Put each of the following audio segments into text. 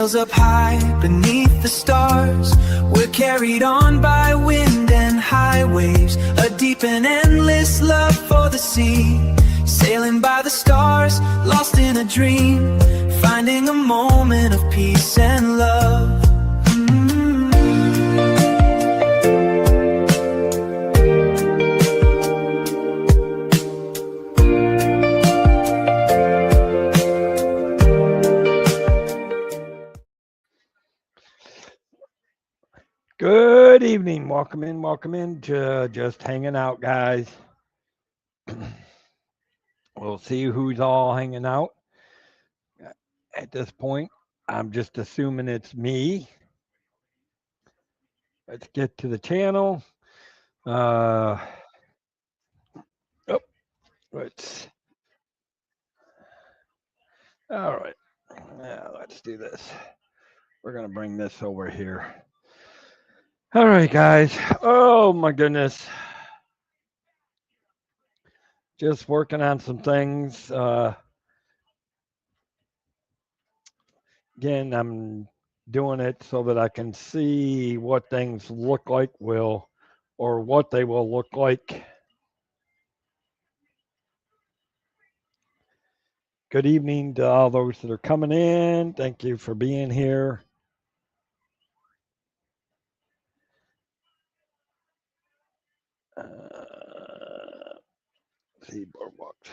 Up high beneath the stars, we're carried on by wind and high waves, a deep and endless love for the sea, sailing by the stars, lost in a dream, finding a moment of peace and love. Good evening. Welcome in to Just Hanging Out, guys. We'll see who's all hanging out at this point. I'm just assuming it's me. Let's get to the channel. Let's. All right. Let's do this. We're going to bring this over here. All right, guys. Oh, my goodness. Just working on some things. Again, I'm doing it so that I can see what things look like or what they will look like. Good evening to all those that are coming in. Thank you for being here. See boardwalks.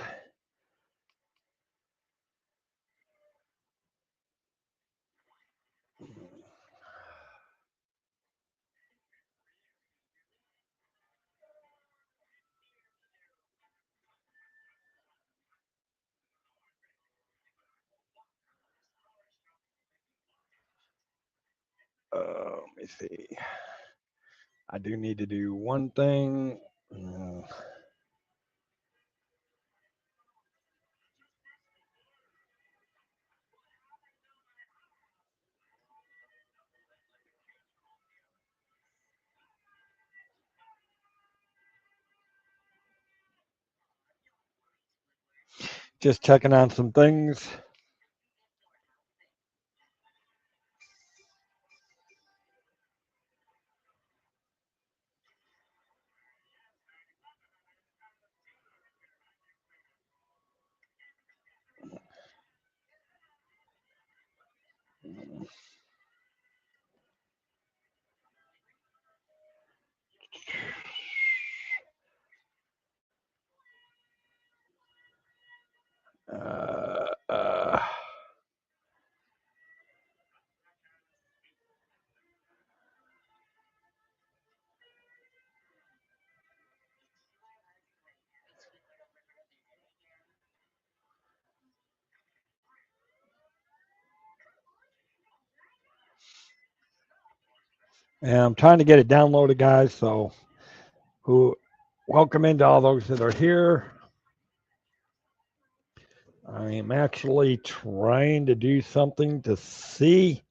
Let me see. I do need to do one thing. Just checking on some things. And I'm trying to get it downloaded, guys. So, welcome into all those that are here. I am actually trying to do something to see.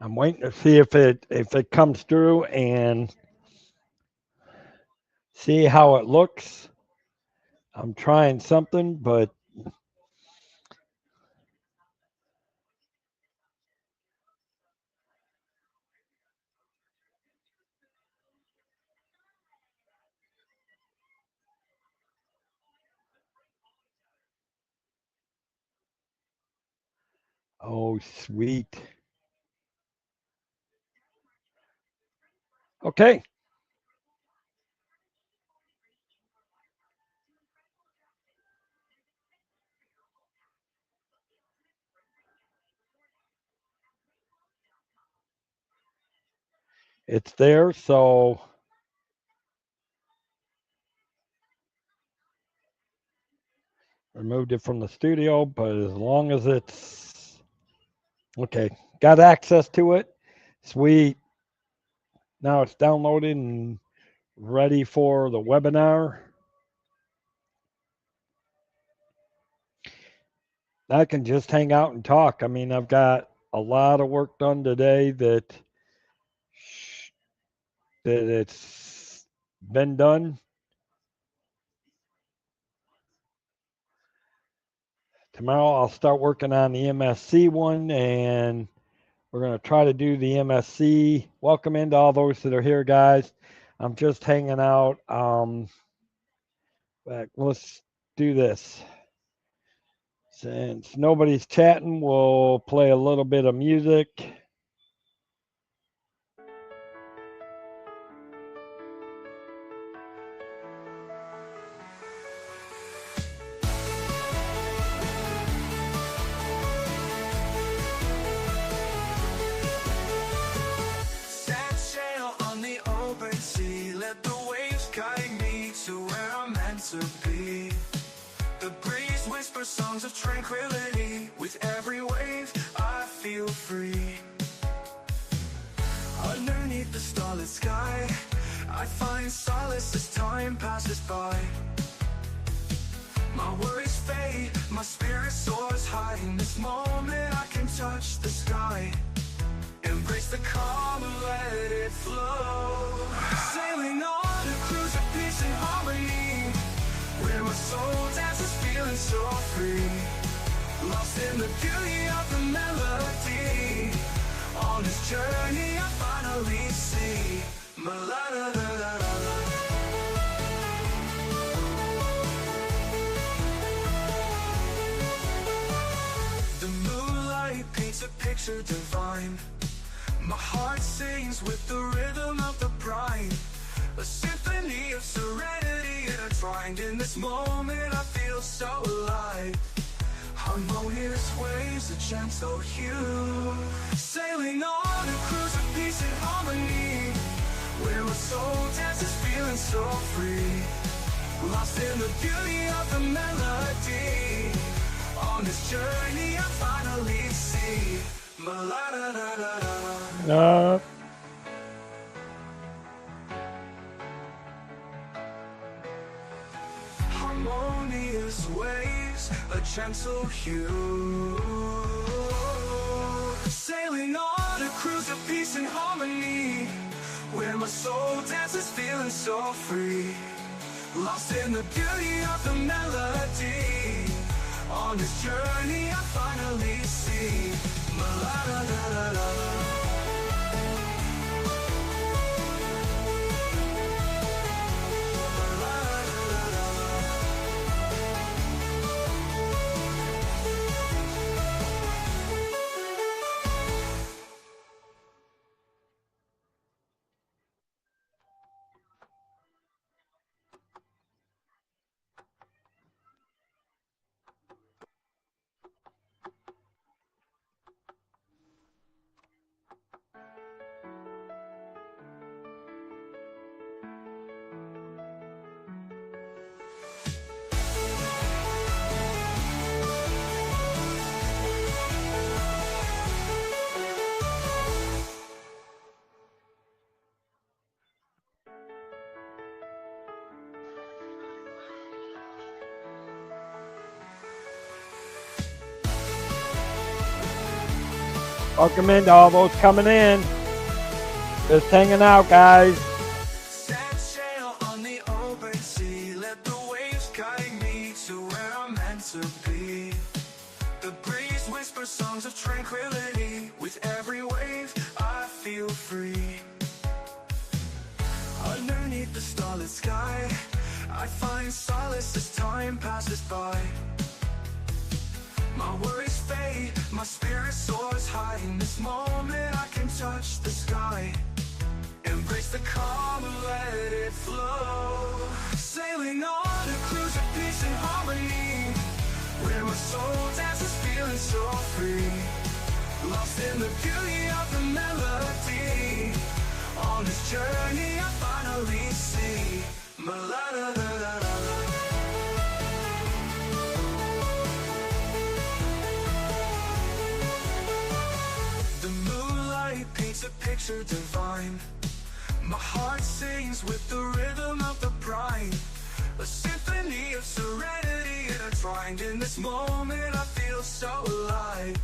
I'm waiting to see if it comes through and see how it looks. I'm trying something, but oh, sweet. Okay. It's there, so removed it from the studio, but as long as it's okay, got access to it. Sweet. Now it's downloaded and ready for the webinar. I can just hang out and talk. I mean, I've got a lot of work done today that it's been done. Tomorrow I'll start working on the MSC one, and we're going to try to do the MSC. Welcome into all those that are here, guys. I'm just hanging out. Let's do this. Since nobody's chatting, we'll play a little bit of music. Set sail on the open sea, let the waves guide me to where I'm meant to be. The breeze whispers songs of tranquility. With every wave, I feel free. Underneath the starlit sky, I find solace as time passes by. My worries fade, my spirit soars high. In this moment, I can touch the sky. Embrace the calm and let it flow. Sailing on a cruise of peace and harmony, where my soul dances feeling so free. Lost in the beauty of the melody. On this journey I finally see my la-la-la-la-la. The moonlight paints a picture divine. My heart sings with the rhythm of the brine. A symphony of serenity intertwined. In this moment I feel so alive. Harmonious waves, a gentle hue. Sailing on a cruise of peace and harmony, where my soul dances feeling so free. Lost in the beauty of the melody. On this journey I finally see my la-da-da-da-da. Harmonious waves, a gentle hue. Sailing on a cruise of peace and harmony, where my soul dances feeling so free. Lost in the beauty of the melody. On this journey I finally see my la-da-da-da-da. Welcome into all those coming in. Just hanging out, guys. Set sail on the open sea, let the waves guide me to where I'm meant to be. The breeze whispers songs of tranquility. With every wave, I feel free. Underneath the starlit sky, I find solace as time passes by. My worries fade, my spirit soars high. In this moment I can touch the sky. Embrace the calm and let it flow. Sailing on a cruise of peace and harmony, where my soul dances feeling so free. Lost in the beauty of the melody. On this journey I finally see my la-da-da-da-da. Paints a picture divine. My heart sings with the rhythm of the brine. A symphony of serenity intertwined. find in this moment I feel so alive.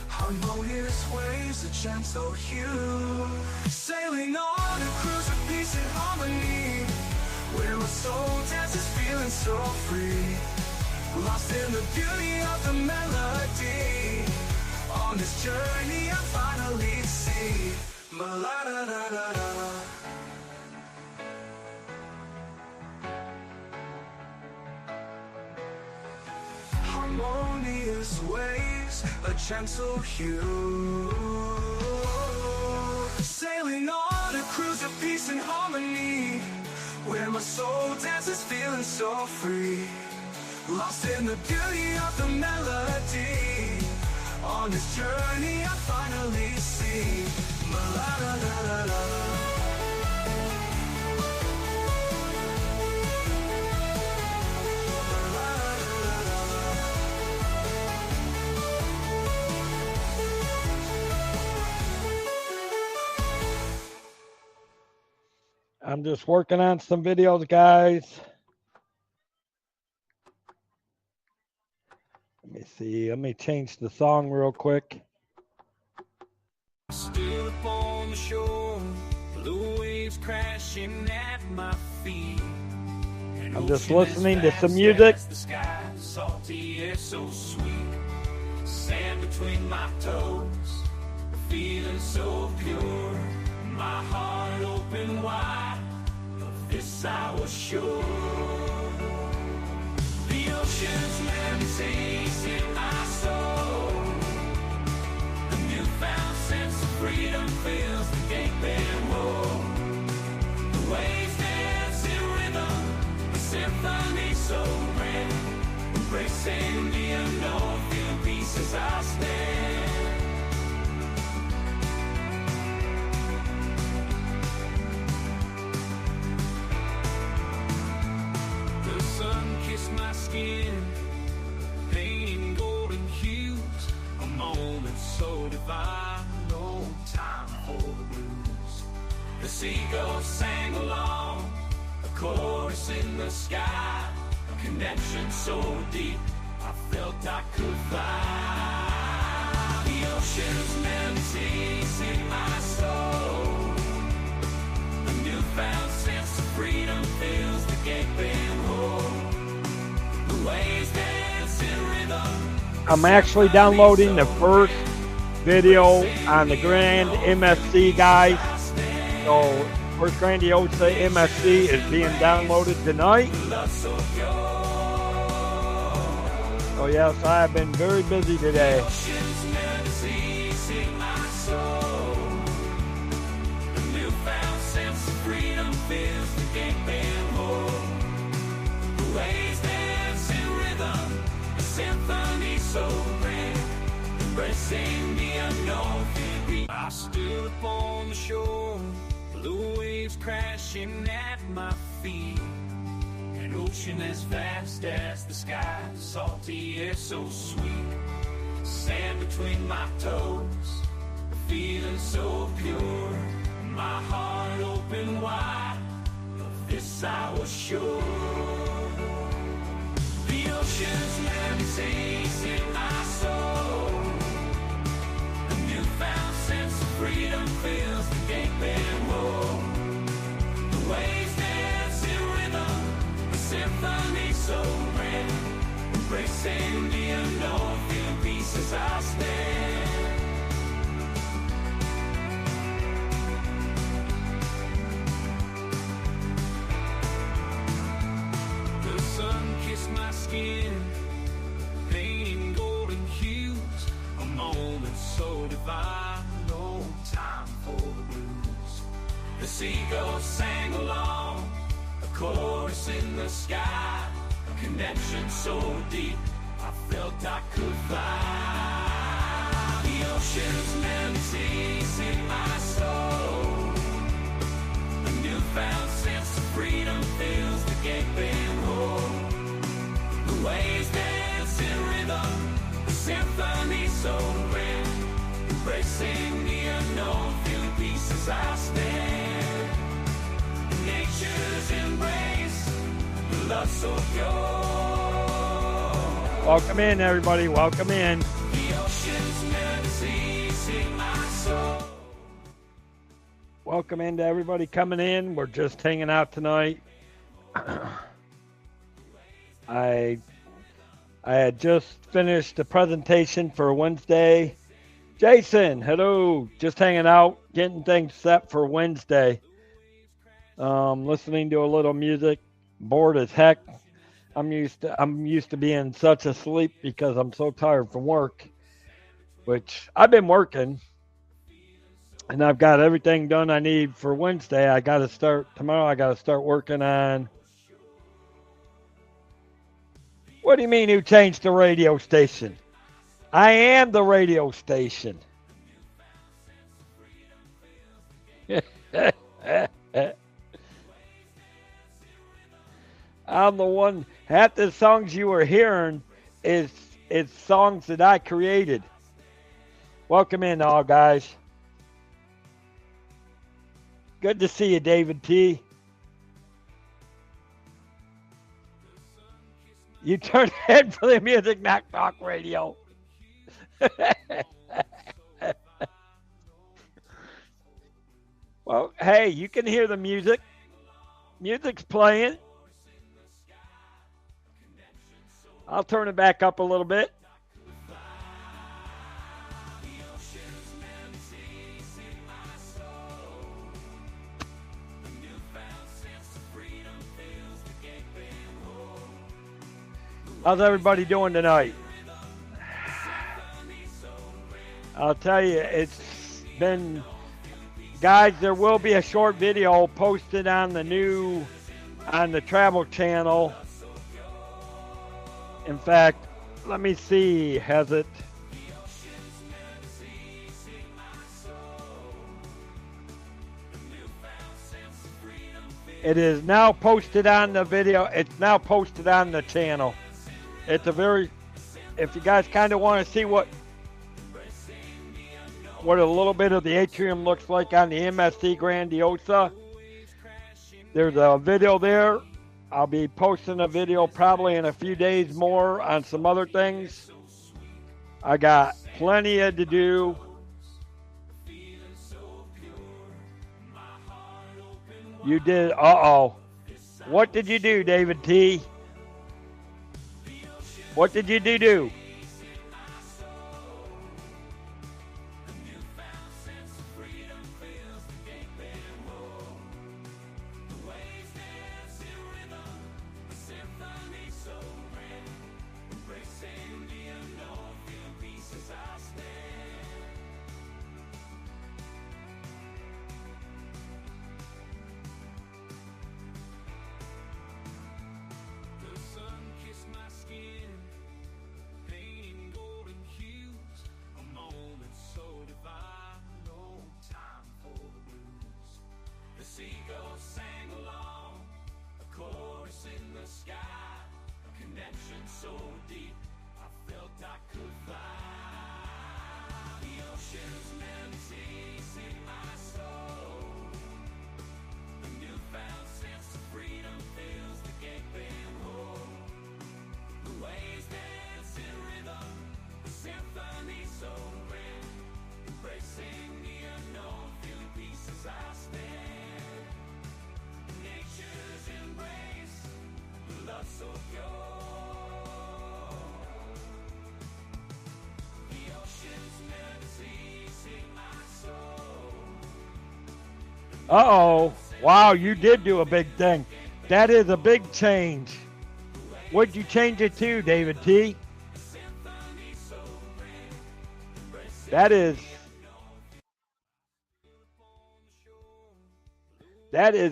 Harmonious waves, a gentle hue, sailing on a cruise of peace and harmony, where my soul dances feeling so free, lost in the beauty of the melody. On this journey I finally see ma-la-da-da-da-da. Harmonious waves, a gentle hue, sailing on a cruise of peace and harmony, where my soul dances feeling so free, lost in the beauty of the melody. On this journey I finally see ma-la-da-da-da-da. I'm just working on some videos, guys. Let me see. Let me change the song real quick. Stood upon the shore, blue waves crashing at my feet. I'm just listening to some music. The sky, salty air so sweet. Sand between my toes, feeling so pure. My heart open wide, of this I was sure. The ocean's meditates in my soul. A newfound sense of freedom fills the gaping hole. The waves dance in rhythm, a symphony so grand, embracing the unknown, feel peace as I stand. The sun kissed my skin, painting golden hues, a moment so divine, no time for the blues. The seagulls sang along, a chorus in the sky, a connection so deep, I felt I could fly. The ocean's melodies in my soul, a newfound sense of freedom fills the gaping hole. The waves dance in rhythm. I'm actually downloading the first video on the Grand MSC, guys. So, First Grandiosa MSC is being downloaded tonight. So yes, I have been very busy today. I stood upon the shore, blue waves crashing at my feet. An ocean as vast as the sky, salty air so sweet. Sand between my toes, feeling so pure. My heart open wide, of this I was sure. The ocean's meditates in my soul. A newfound sense of freedom fills the gaping hole. The waves dance in rhythm, a symphony so grand, embracing the unknown, feel peace as I stand. The sun kissed my skin, painting golden hues, a moment so divine, no time for the blues. The seagulls sang along, a chorus in the sky, a connection so deep, I felt I could fly. The ocean's melodies in my soul, a newfound sense of freedom fills the gaping hole. The waves dance in rhythm, a symphony so grand, embracing the unknown, feel peace as I stand. Nature's embrace, love so pure. Welcome in, everybody. Welcome in. Welcome in to everybody coming in. We're just hanging out tonight. I had just finished the presentation for Wednesday. Jason, hello. Just hanging out, getting things set for Wednesday. Listening to a little music. Bored as heck. I'm used to being such asleep because I'm so tired from work, which I've been working, and I've got everything done I need for Wednesday. Tomorrow I got to start working on. What do you mean you changed the radio station? I am the radio station. I'm the one. Half the songs you were hearing is songs that I created. Welcome in, all guys. Good to see you, David T. You turned head for the music, not talk radio. Well, hey, you can hear the music. Music's playing. I'll turn it back up a little bit. How's everybody doing tonight? I'll tell you, it's been, guys, there will be a short video posted on the travel channel. In fact, let me see, has it? It is now posted on the video. It's now posted on the channel. It's if you guys kind of want to see what a little bit of the atrium looks like on the MSC Grandiosa, there's a video there. I'll be posting a video probably in a few days more on some other things. I got plenty to do. You did, What did you do, David T? What did you do? Wow, you did do a big thing. That is a big change. What'd you change it to, David T? That is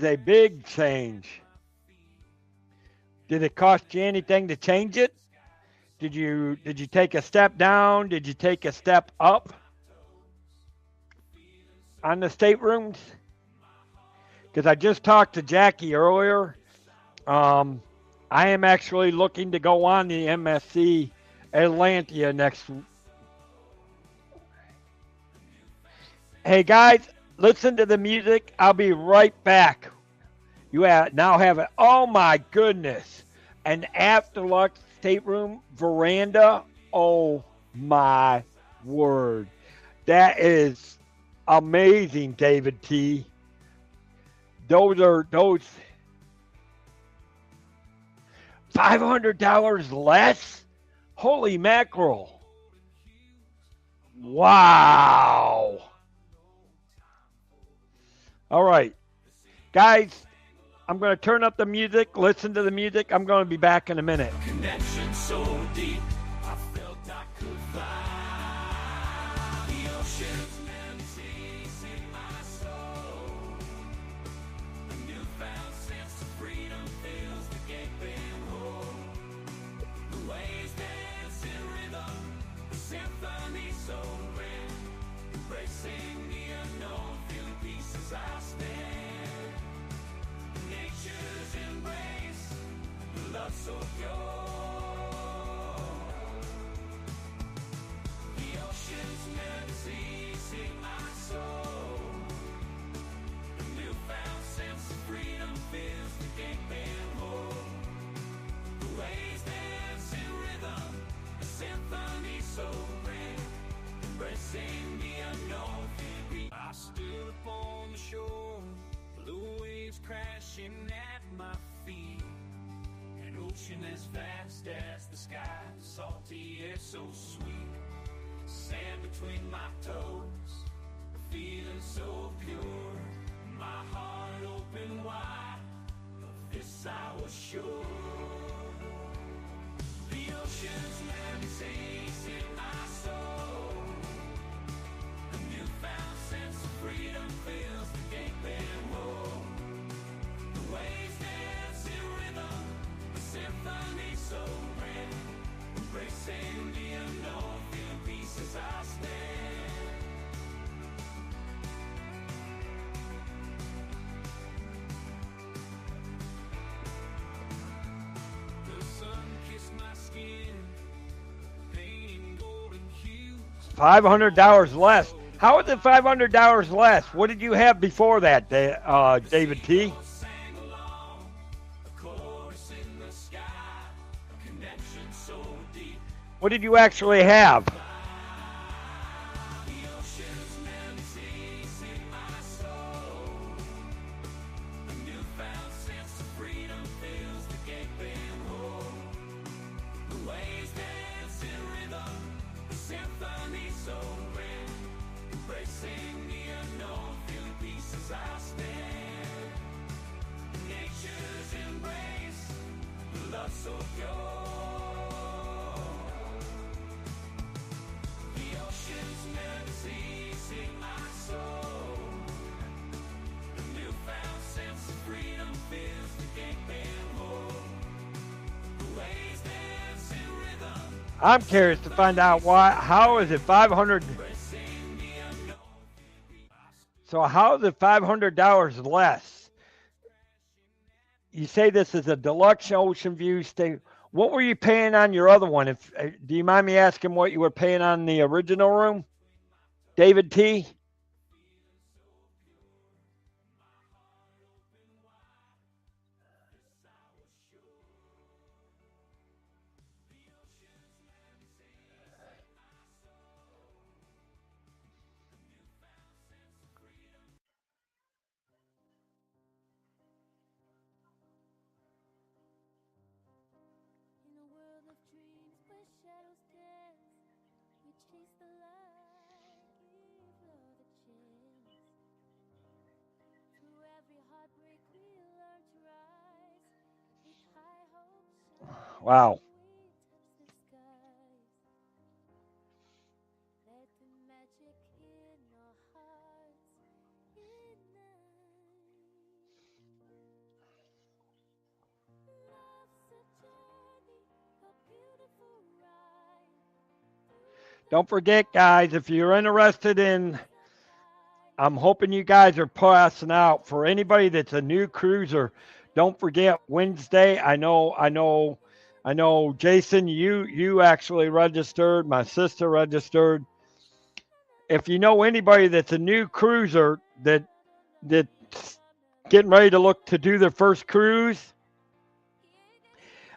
a big change. Did it cost you anything to change it? Did you take a step down? Did you take a step up on the staterooms? Because I just talked to Jackie earlier. I am actually looking to go on the MSC Atlantia next week. Hey guys, listen to the music. I'll be right back. You now have it. Oh my goodness. An Afterlux stateroom veranda. Oh my word. That is amazing, David T. Those $500 less? Holy mackerel. Wow. All right. Guys, I'm going to turn up the music, listen to the music. I'm going to be back in a minute. Connection so deep, I felt I could fly. The ocean's melodies in my soul. A newfound sense of freedom fills the gaping hole. The waves dance in rhythm, the symphony so grand. Embracing the unknown, feel peace as I stand. Nature's embrace, love so pure. The ocean's melody sing my soul. A newfound sense of freedom fills the gaping hole. The waves dance in rhythm, a symphony so grand. Embracing the unknown, I stood upon the shore, blue waves crashing at my feet. An ocean as vast as the sky, salty air so sweet. Sand between my toes, a feeling so pure. My heart open wide, of this I was sure. The ocean's melodies in my soul. A newfound sense of freedom fills the gaping hole. The waves dance in rhythm, a symphony so grand. Embracing the unknown, feel peace as I stand. The sun kissed my skin, painting golden hues. $500 less. How is it $500 less? What did you have before that, David T? What did you actually have? I'm curious to find out how is it 500? So how is it $500 less? You say this is a deluxe ocean view stay. What were you paying on your other one? Do you mind me asking what you were paying on the original room, David T? Wow. Don't forget, guys, if you're interested in, I'm hoping you guys are passing out for anybody that's a new cruiser. Don't forget Wednesday. I know, Jason, you actually registered. My sister registered. If you know anybody that's a new cruiser that's getting ready to look to do their first cruise,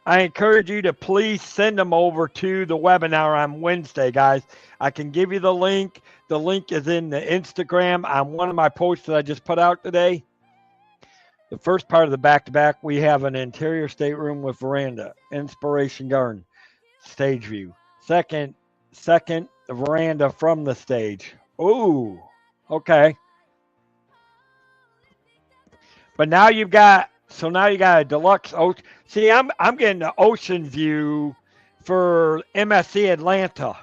I encourage you to please send them over to the webinar on Wednesday, guys. I can give you the link. The link is in the Instagram on one of my posts that I just put out today. The first part of the back-to-back, we have an interior stateroom with veranda, inspiration garden, stage view. Second, the veranda from the stage. Ooh, okay. But now you've got now you got a deluxe ocean. See, I'm getting the ocean view for MSC Atlanta.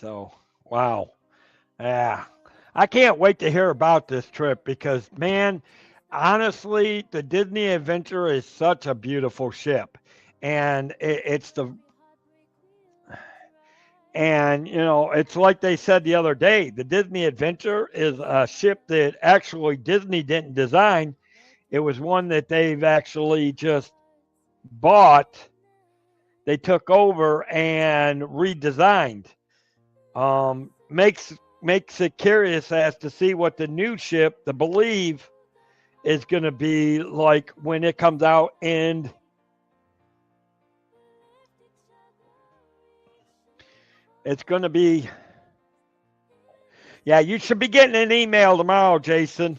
So, wow. Yeah. I can't wait to hear about this trip because, man, honestly, the Disney Adventure is such a beautiful ship. And it's like they said the other day, the Disney Adventure is a ship that actually Disney didn't design. It was one that they've actually just bought, they took over and redesigned. Makes it curious as to see what the new ship, the Believe, is going to be like when it comes out. And it's going to be, yeah, you should be getting an email tomorrow, Jason.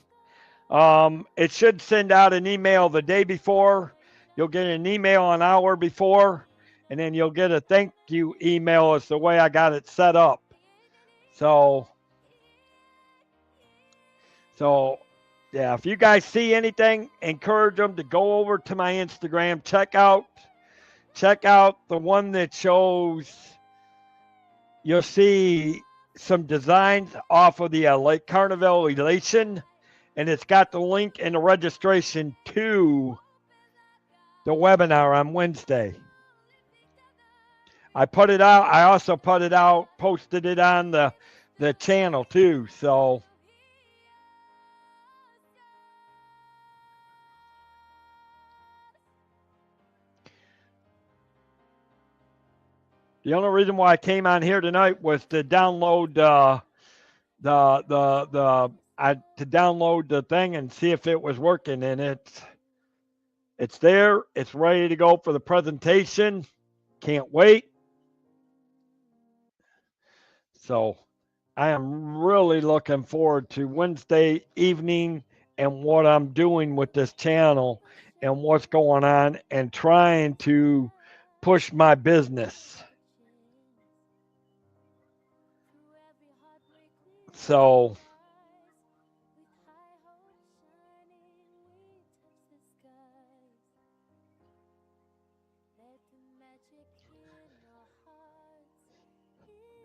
It should send out an email the day before. You'll get an email an hour before, and then you'll get a thank you email. It's the way I got it set up. So yeah, if you guys see anything, encourage them to go over to my Instagram. Check out the one that shows. You'll see some designs off of the Lake Carnival Elation, and it's got the link and the registration to the webinar on Wednesday. I put it out. I also put it out, posted it on the channel too. So the only reason why I came on here tonight was to download to download the thing and see if it was working, and it's there. It's ready to go for the presentation. Can't wait. So I am really looking forward to Wednesday evening and what I'm doing with this channel and what's going on and trying to push my business. So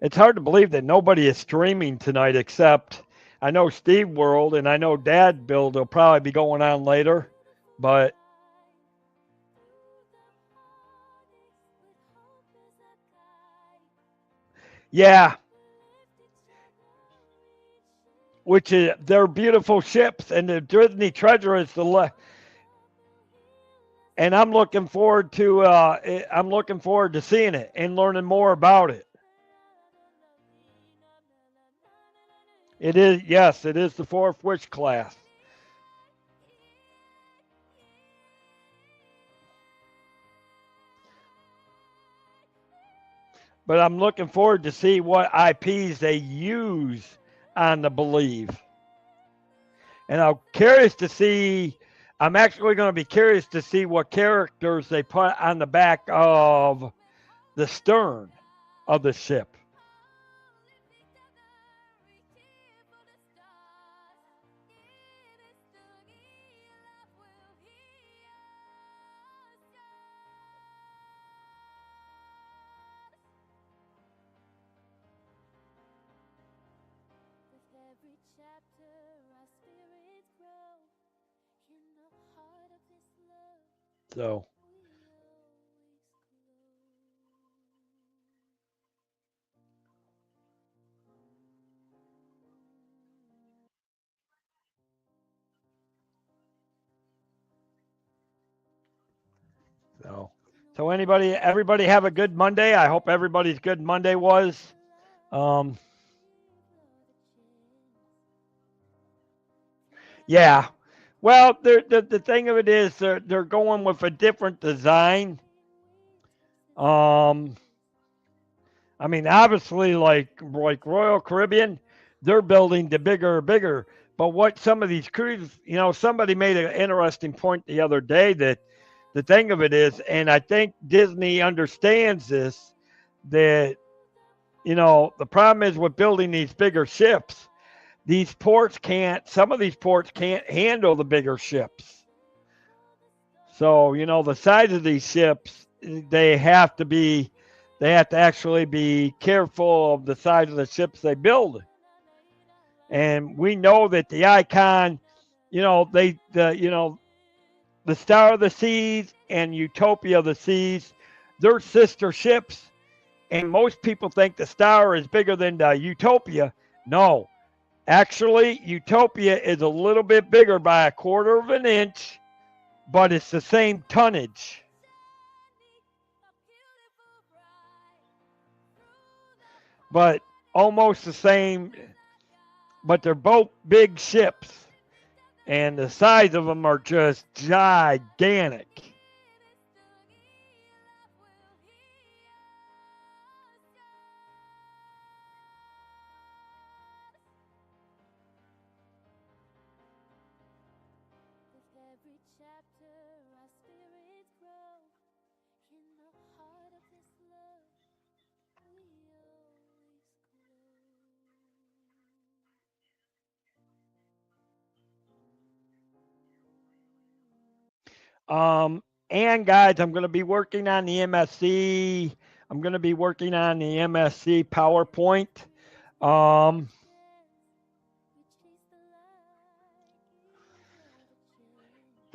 it's hard to believe that nobody is streaming tonight except I know Steve World and I know Dad Build will probably be going on later, but yeah, which is they're beautiful ships, and the Disney Treasure is and I'm looking forward to seeing it and learning more about it. It is, yes, it is the Fourth Witch class. But I'm looking forward to see what IPs they use on the Believe. And I'm actually going to be curious to see what characters they put on the back of the stern of the ship. So So everybody have a good Monday. I hope everybody's good Monday was. Um, yeah. Well, the thing of it is they're going with a different design. Um, I mean, obviously, like Royal Caribbean, they're building the bigger. But what some of these cruises, somebody made an interesting point the other day that the thing of it is, and I think Disney understands this, that the problem is with building these bigger ships. Some of these ports can't handle the bigger ships. So, the size of these ships, they have to actually be careful of the size of the ships they build. And we know that the Icon, the Star of the Seas and Utopia of the Seas, they're sister ships. And most people think the Star is bigger than the Utopia. No, actually, Utopia is a little bit bigger by a quarter of an inch, but it's the same tonnage. But almost the same, but they're both big ships. And the size of them are just gigantic. And guys, I'm going to be working on the MSC. I'm going to be working on the MSC PowerPoint.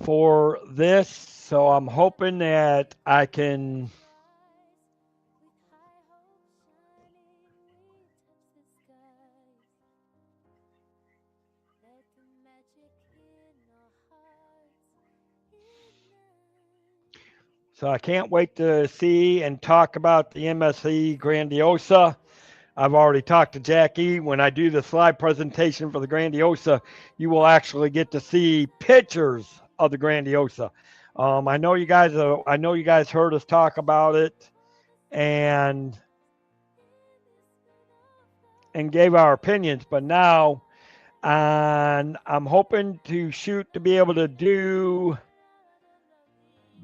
For this, so I'm hoping that I can. So I can't wait to see and talk about the MSC Grandiosa. I've already talked to Jackie. When I do the slide presentation for the Grandiosa, you will actually get to see pictures of the Grandiosa. I know you guys. I know you guys heard us talk about it, and gave our opinions. But now, and I'm hoping to be able to do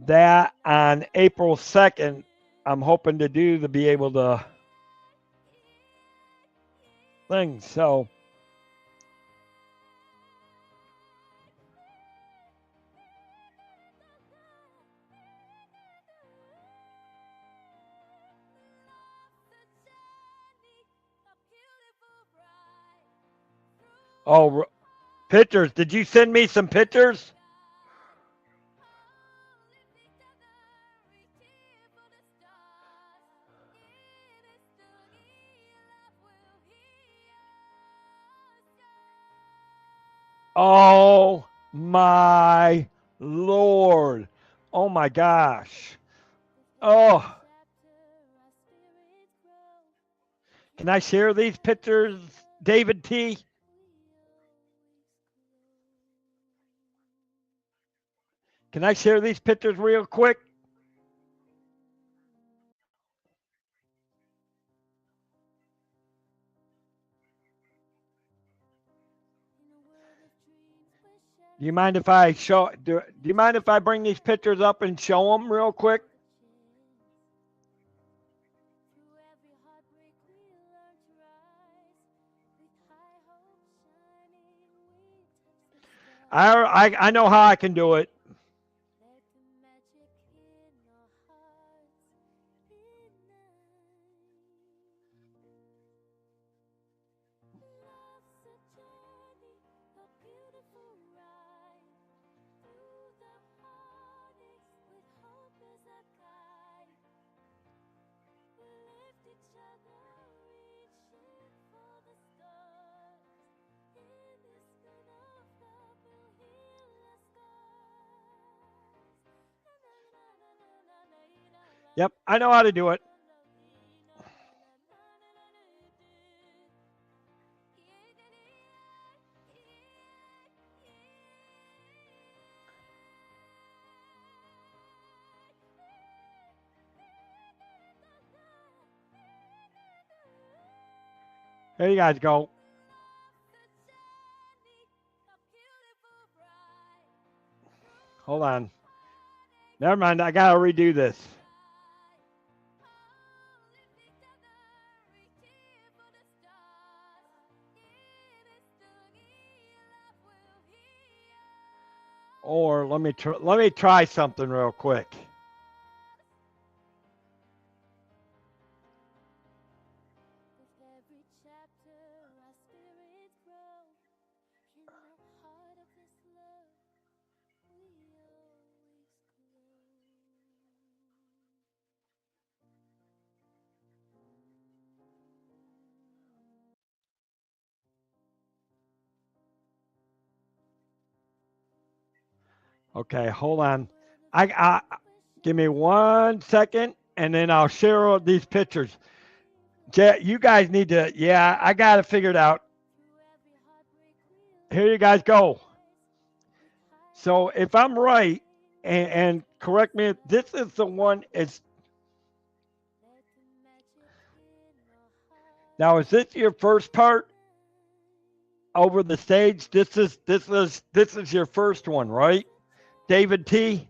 that on April 2nd. I'm hoping to be able to things. So. Oh, pictures. Did you send me some pictures? Oh my Lord. Oh my gosh. Oh, can I share these pictures, David T? Can I share these pictures real quick? Do you mind if I show? Do you mind if I bring these pictures up and show them real quick? I know how I can do it. Yep, I know how to do it. There you guys go. Hold on. Never mind, I gotta redo this. Or let me try something real quick. Okay, hold on. I give me 1 second, and then I'll share these pictures. You guys need to. Yeah, I got it figured out. Here you guys go. So if I'm right, and correct me, this is the one. It's now. Is this your first part over the stage? This is your first one, right, David T?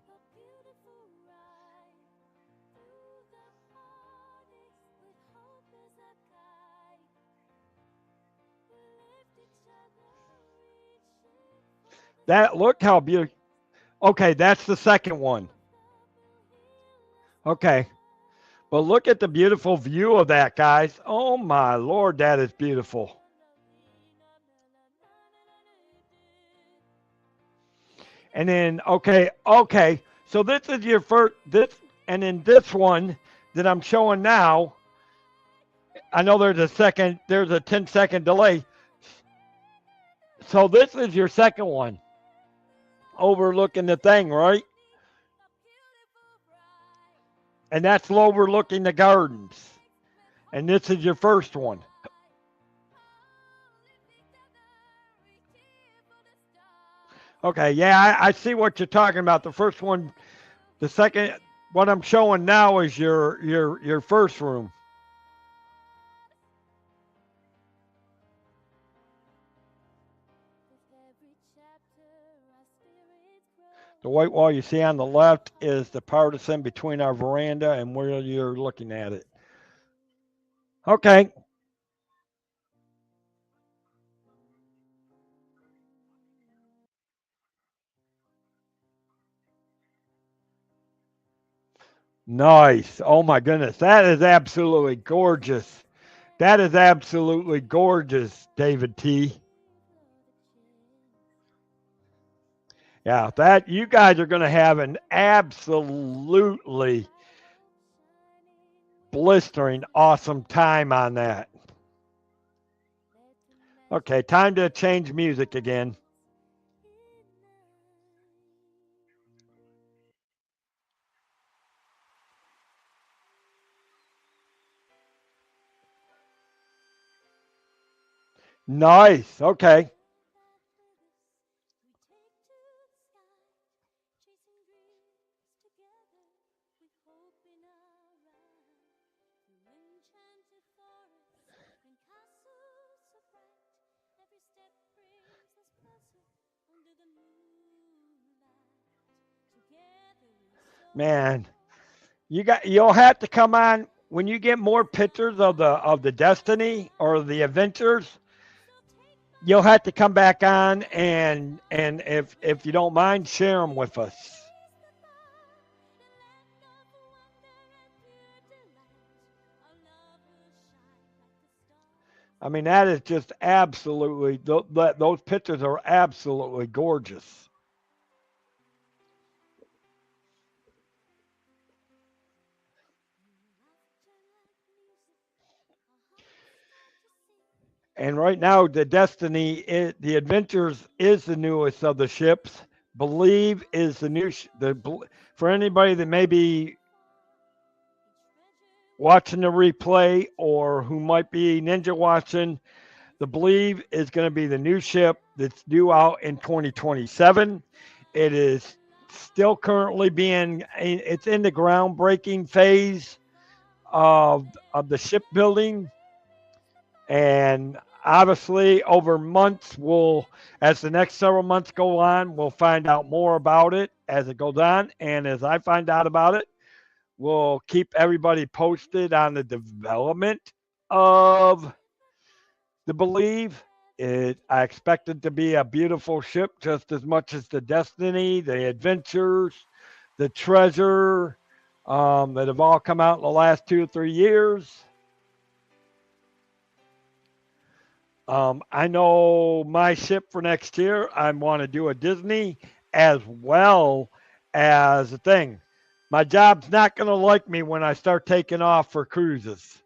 That look how beautiful. Okay, that's the second one. Okay. But look at the beautiful view of that, guys. Oh my Lord, that is beautiful. And then, okay. So this is your first, and then this one that I'm showing now, I know there's a 10-second delay. So this is your second one, overlooking the thing, right? And that's overlooking the gardens. And this is your first one. Okay, yeah, I see what you're talking about. The first one, the second, what I'm showing now is your first room. The white wall you see on the left is the partition between our veranda and where you're looking at it. Okay. Nice. Oh my goodness. That is absolutely gorgeous. That is absolutely gorgeous, David T. Yeah, that you guys are going to have an absolutely blistering awesome time on that. Okay, time to change music again. Nice. Okay. Man, you'll have to come on when you get more pictures of the Destiny or the Adventures. You'll have to come back on and if you don't mind, share them with us. I mean, that is just absolutely those pictures are absolutely gorgeous. And right now, the Adventures is the newest of the ships. Believe is the new for anybody that maybe watching the replay or who might be ninja watching, the Believe is going to be the new ship that's due out in 2027. It is still currently it's in the groundbreaking phase of the shipbuilding. And obviously, over months, as the next several months go on, we'll find out more about it as it goes on. And as I find out about it, we'll keep everybody posted on the development of the Believe. I expect it to be a beautiful ship just as much as the Destiny, the Adventures, the Treasure that have all come out in the last 2 or 3 years. I know my ship for next year, I want to do a Disney as well as a thing. My job's not going to like me when I start taking off for cruises.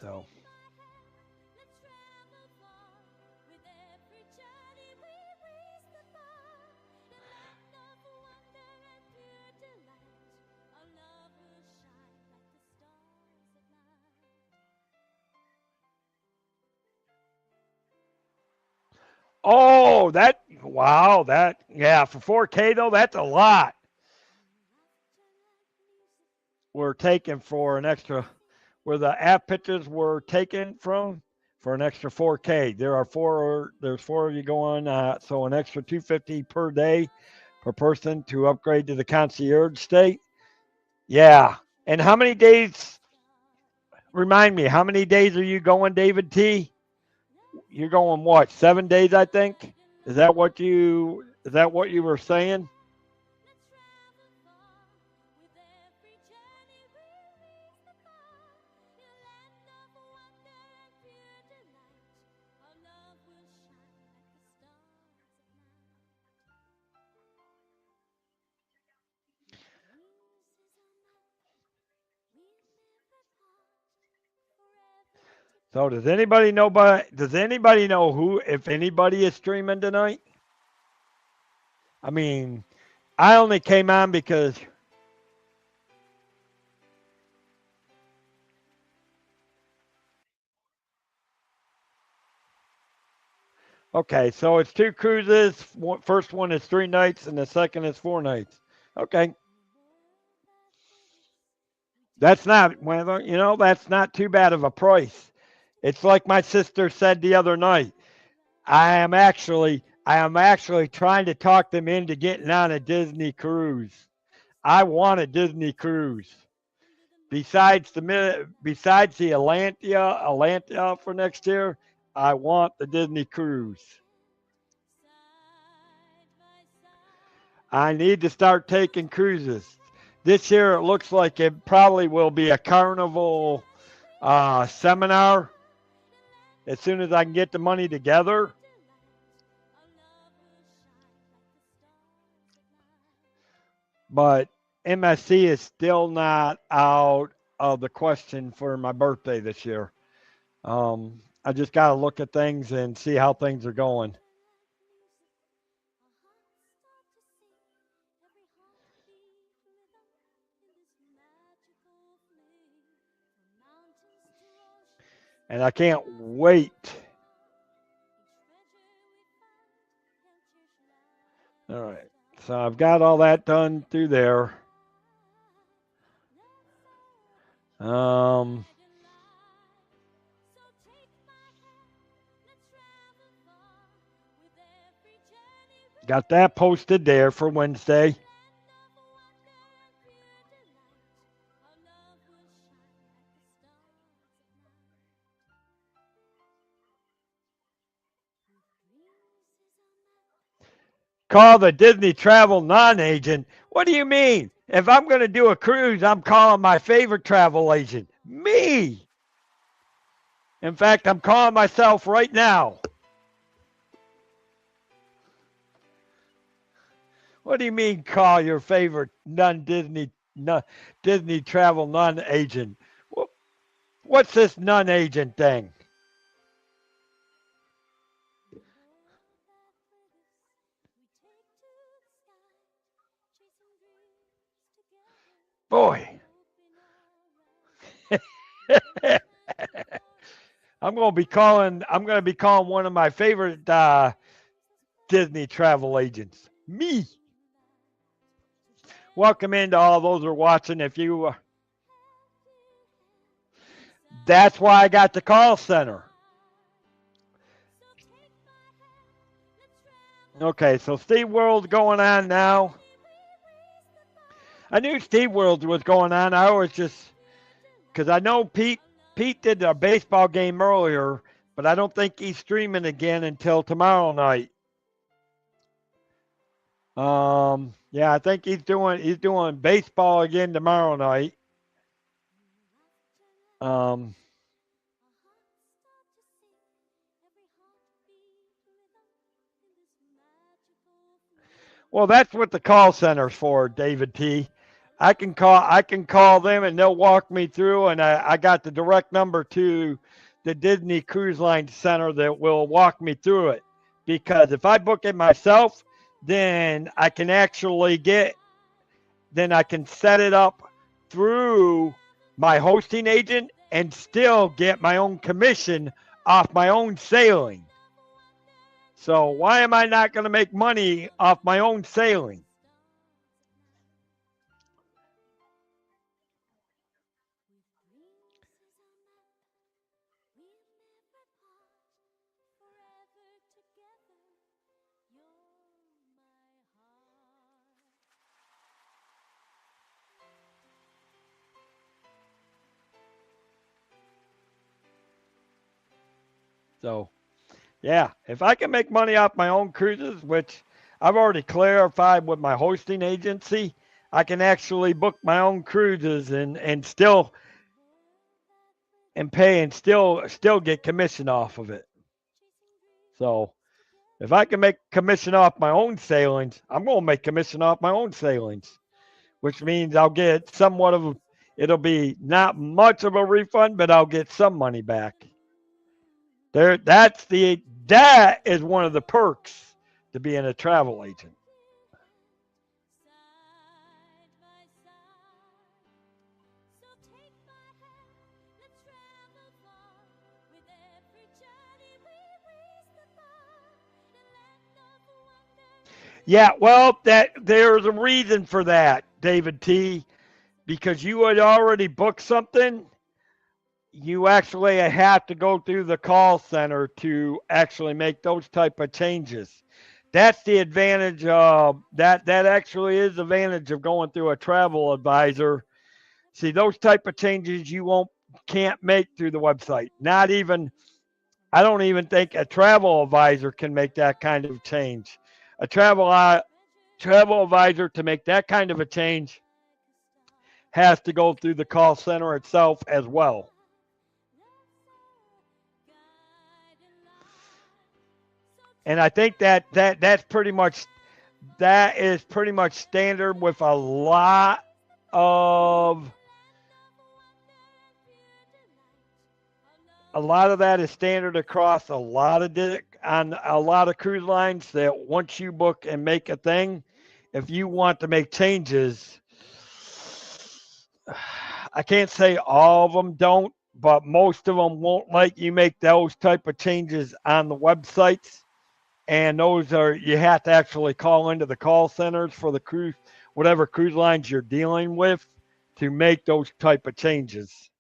So. Oh, wow, yeah, for 4K though, that's a lot. We're taking for an extra, where the app pictures were taken from for an extra 4K. There's 4 of you going, so an extra $250 per day per person to upgrade to the concierge state. Yeah, and how many days? Remind me, how many days are you going, David T? You're going what? 7 days, I think. Is that what you were saying? So does anybody know if anybody is streaming tonight? I mean, I only came on because okay, so it's 2 cruises. First one is 3 nights and the second is 4 nights. Okay. That's not that's not too bad of a price. It's like my sister said the other night. I am actually trying to talk them into getting on a Disney cruise. I want a Disney cruise. Besides the Atlantia for next year, I want the Disney cruise. I need to start taking cruises. This year it looks like it probably will be a carnival seminar as soon as I can get the money together. But MSC is still not out of the question for my birthday this year. I just got to look at things and see how things are going. And I can't wait. All right. So I've got all that done through there. Got that posted there for Wednesday. Call the Disney travel non-agent. What do you mean? If I'm going to do a cruise, I'm calling my favorite travel agent. Me. In fact, I'm calling myself right now. What do you mean call your favorite Disney travel non-agent? What's this non-agent thing? Boy. I'm going to be calling one of my favorite Disney travel agents. Me. Welcome into all those who are watching. If you That's why I got the call center. Okay, so Steve World's going on now. I knew Steve World was going on. I was just because I know Pete did a baseball game earlier, but I don't think he's streaming again until tomorrow night. Yeah, I think he's doing baseball again tomorrow night. Well, that's what the call center's for, David T. I can call them and they'll walk me through, and I got the direct number to the Disney Cruise Line Center that will walk me through it. Because if I book it myself, then I can set it up through my hosting agent and still get my own commission off my own sailing. So why am I not going to make money off my own sailing? So, yeah, if I can make money off my own cruises, which I've already clarified with my hosting agency, I can actually book my own cruises and still and pay and still get commission off of it. So, if I can make commission off my own sailings, I'm going to make commission off my own sailings, which means I'll get somewhat of it'll be not much of a refund, but I'll get some money back. That is one of the perks to being a travel agent. Yeah, well, there's a reason for that, David T. Because you had already booked something, you actually have to go through the call center to actually make those type of changes. That's the advantage of that. That actually is the advantage of going through a travel advisor. See, those type of changes you can't make through the website. Not even I don't even think a travel advisor can make that kind of change. A travel advisor to make that kind of a change has to go through the call center itself as well. And I think that's pretty much that is pretty much standard with a lot of that is standard across a lot of cruise lines that once you book and make a thing, if you want to make changes, I can't say all of them don't, but most of them won't let you make those type of changes on the websites. And those are you have to actually call into the call centers for the whatever cruise lines you're dealing with to make those type of changes.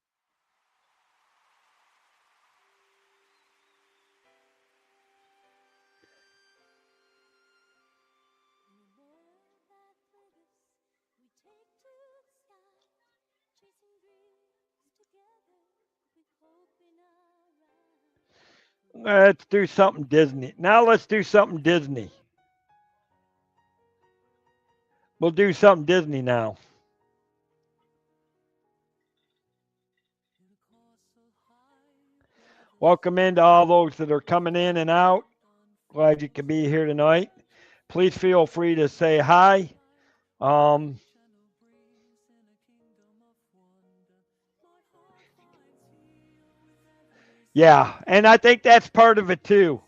Let's do something Disney. Now let's do something Disney. We'll do something Disney now. Welcome into all those that are coming in and out. Glad you could be here tonight. Please feel free to say hi. Yeah, and I think that's part of it too.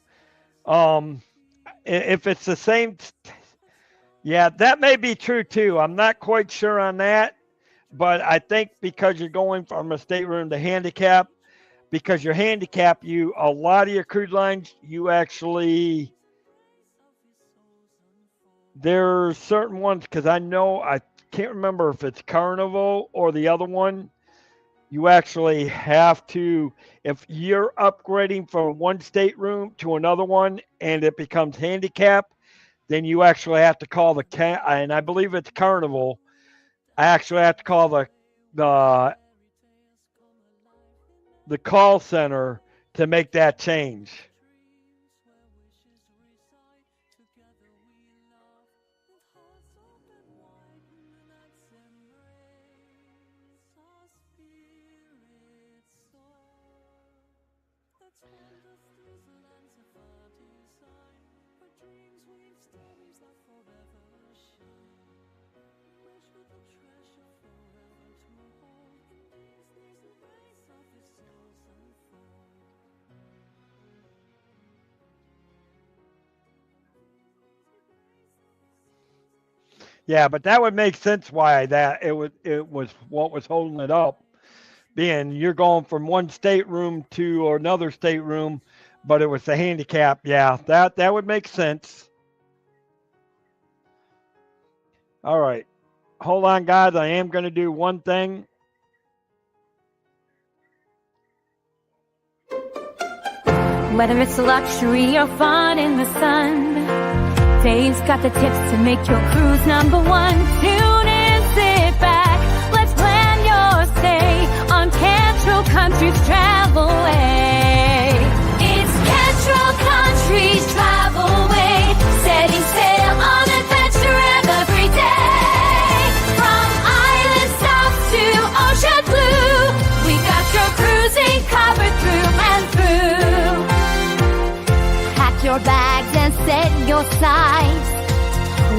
If it's the same, yeah, that may be true too. I'm not quite sure on that, but I think because you're going from a stateroom to handicap, because you're handicapped, you a lot of your cruise lines, you actually there's certain ones because I can't remember if it's Carnival or the other one. You actually have to, if you're upgrading from one stateroom to another one and it becomes handicap, then you actually have to call and I believe it's Carnival. I actually have to call the the call center to make that change. Yeah, but that would make sense why that it was what was holding it up. Being you're going from one stateroom to another stateroom, but it was the handicap. Yeah, that would make sense. All right. Hold on, guys. I am going to do one thing. Whether it's luxury or fun in the sun, Dave's got the tips to make your cruise number one. Tune in, sit back, let's plan your stay on Cantrell Country's Travelway. It's Cantrell Country's Travelway, setting sail on adventure every day. From island stops to ocean blue, we got your cruising covered through and through. Pack your bags and set your sights.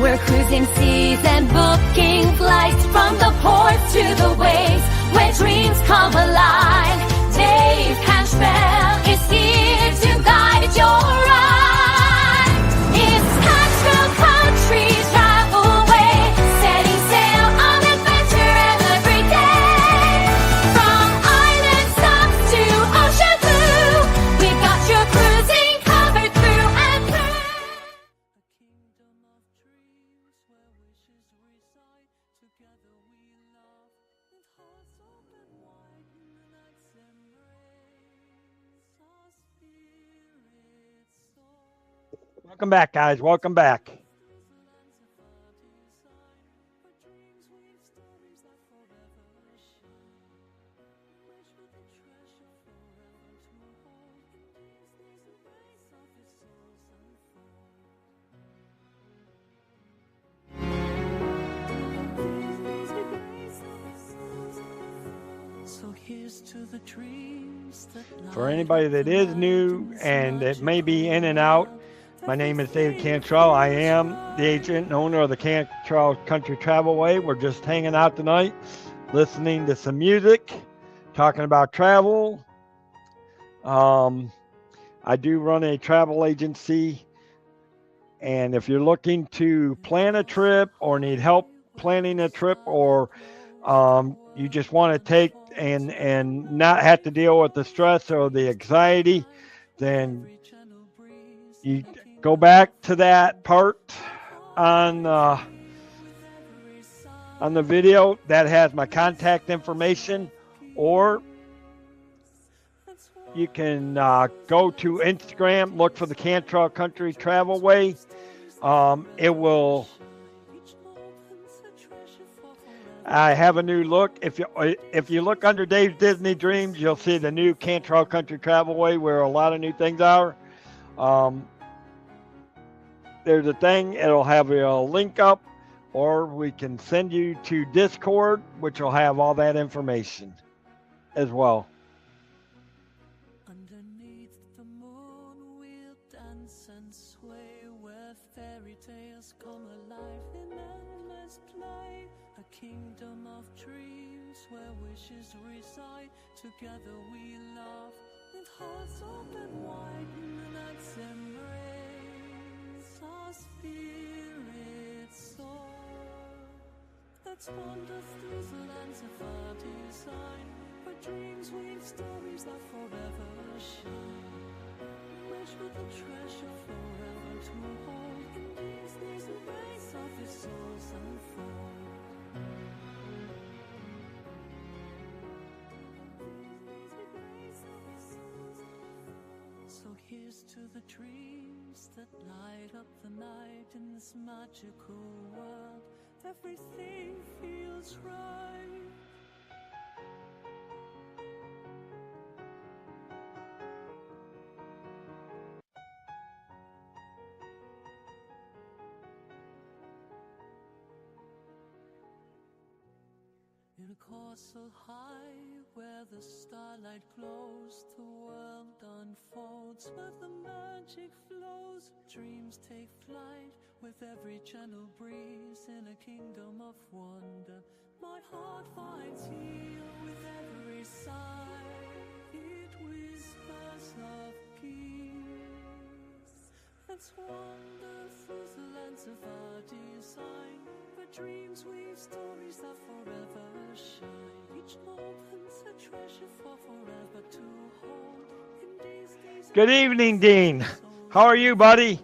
We're cruising seas and booking flights from the ports to the waves where dreams come alive. Dave Cantrell is here to guide your ride. It's Cantrell Country's Travelway, setting sail on adventure every day. From island stops to ocean blue, we got your cruising covered through and through. Welcome back, guys. Welcome back. For anybody that is new and that may be in and out, my name is Dave Cantrell. I am the agent and owner of the Cantrell Country Travelway. We're just hanging out tonight, listening to some music, talking about travel. I do run a travel agency, and if you're looking to plan a trip or need help planning a trip, or you just want to take and not have to deal with the stress or the anxiety, then you go back to that part on the video that has my contact information, or you can go to Instagram, look for the Cantrell Country Travelway. It will. I have a new look. If you look under Dave's Disney Dreams, you'll see the new Cantrell Country Travelway where a lot of new things are. There's a thing, it'll have a link up, or we can send you to Discord, which will have all that information as well. alive in endless play. A kingdom of dreams where wishes reside. Together we laugh with hearts open wide in the night's embrace. Our spirits soar. Let's wander through the lands of our design, where dreams weave stories that forever shine. Wish for the treasure forever to hold. In these embrace of your souls unfold. So here's to the dreams that light up the night in this magical world. Everything feels right. In a castle high where the starlight glows, the world unfolds where the magic flows. Dreams take flight with every gentle breeze in a kingdom of wonder. My heart finds here with every sigh. It whispers of peace. Let's wander through the lands of our design, where dreams weave stories that forever shine. Each moment's a treasure for forever to hold. In these days. Good evening, Dean. How are you, buddy?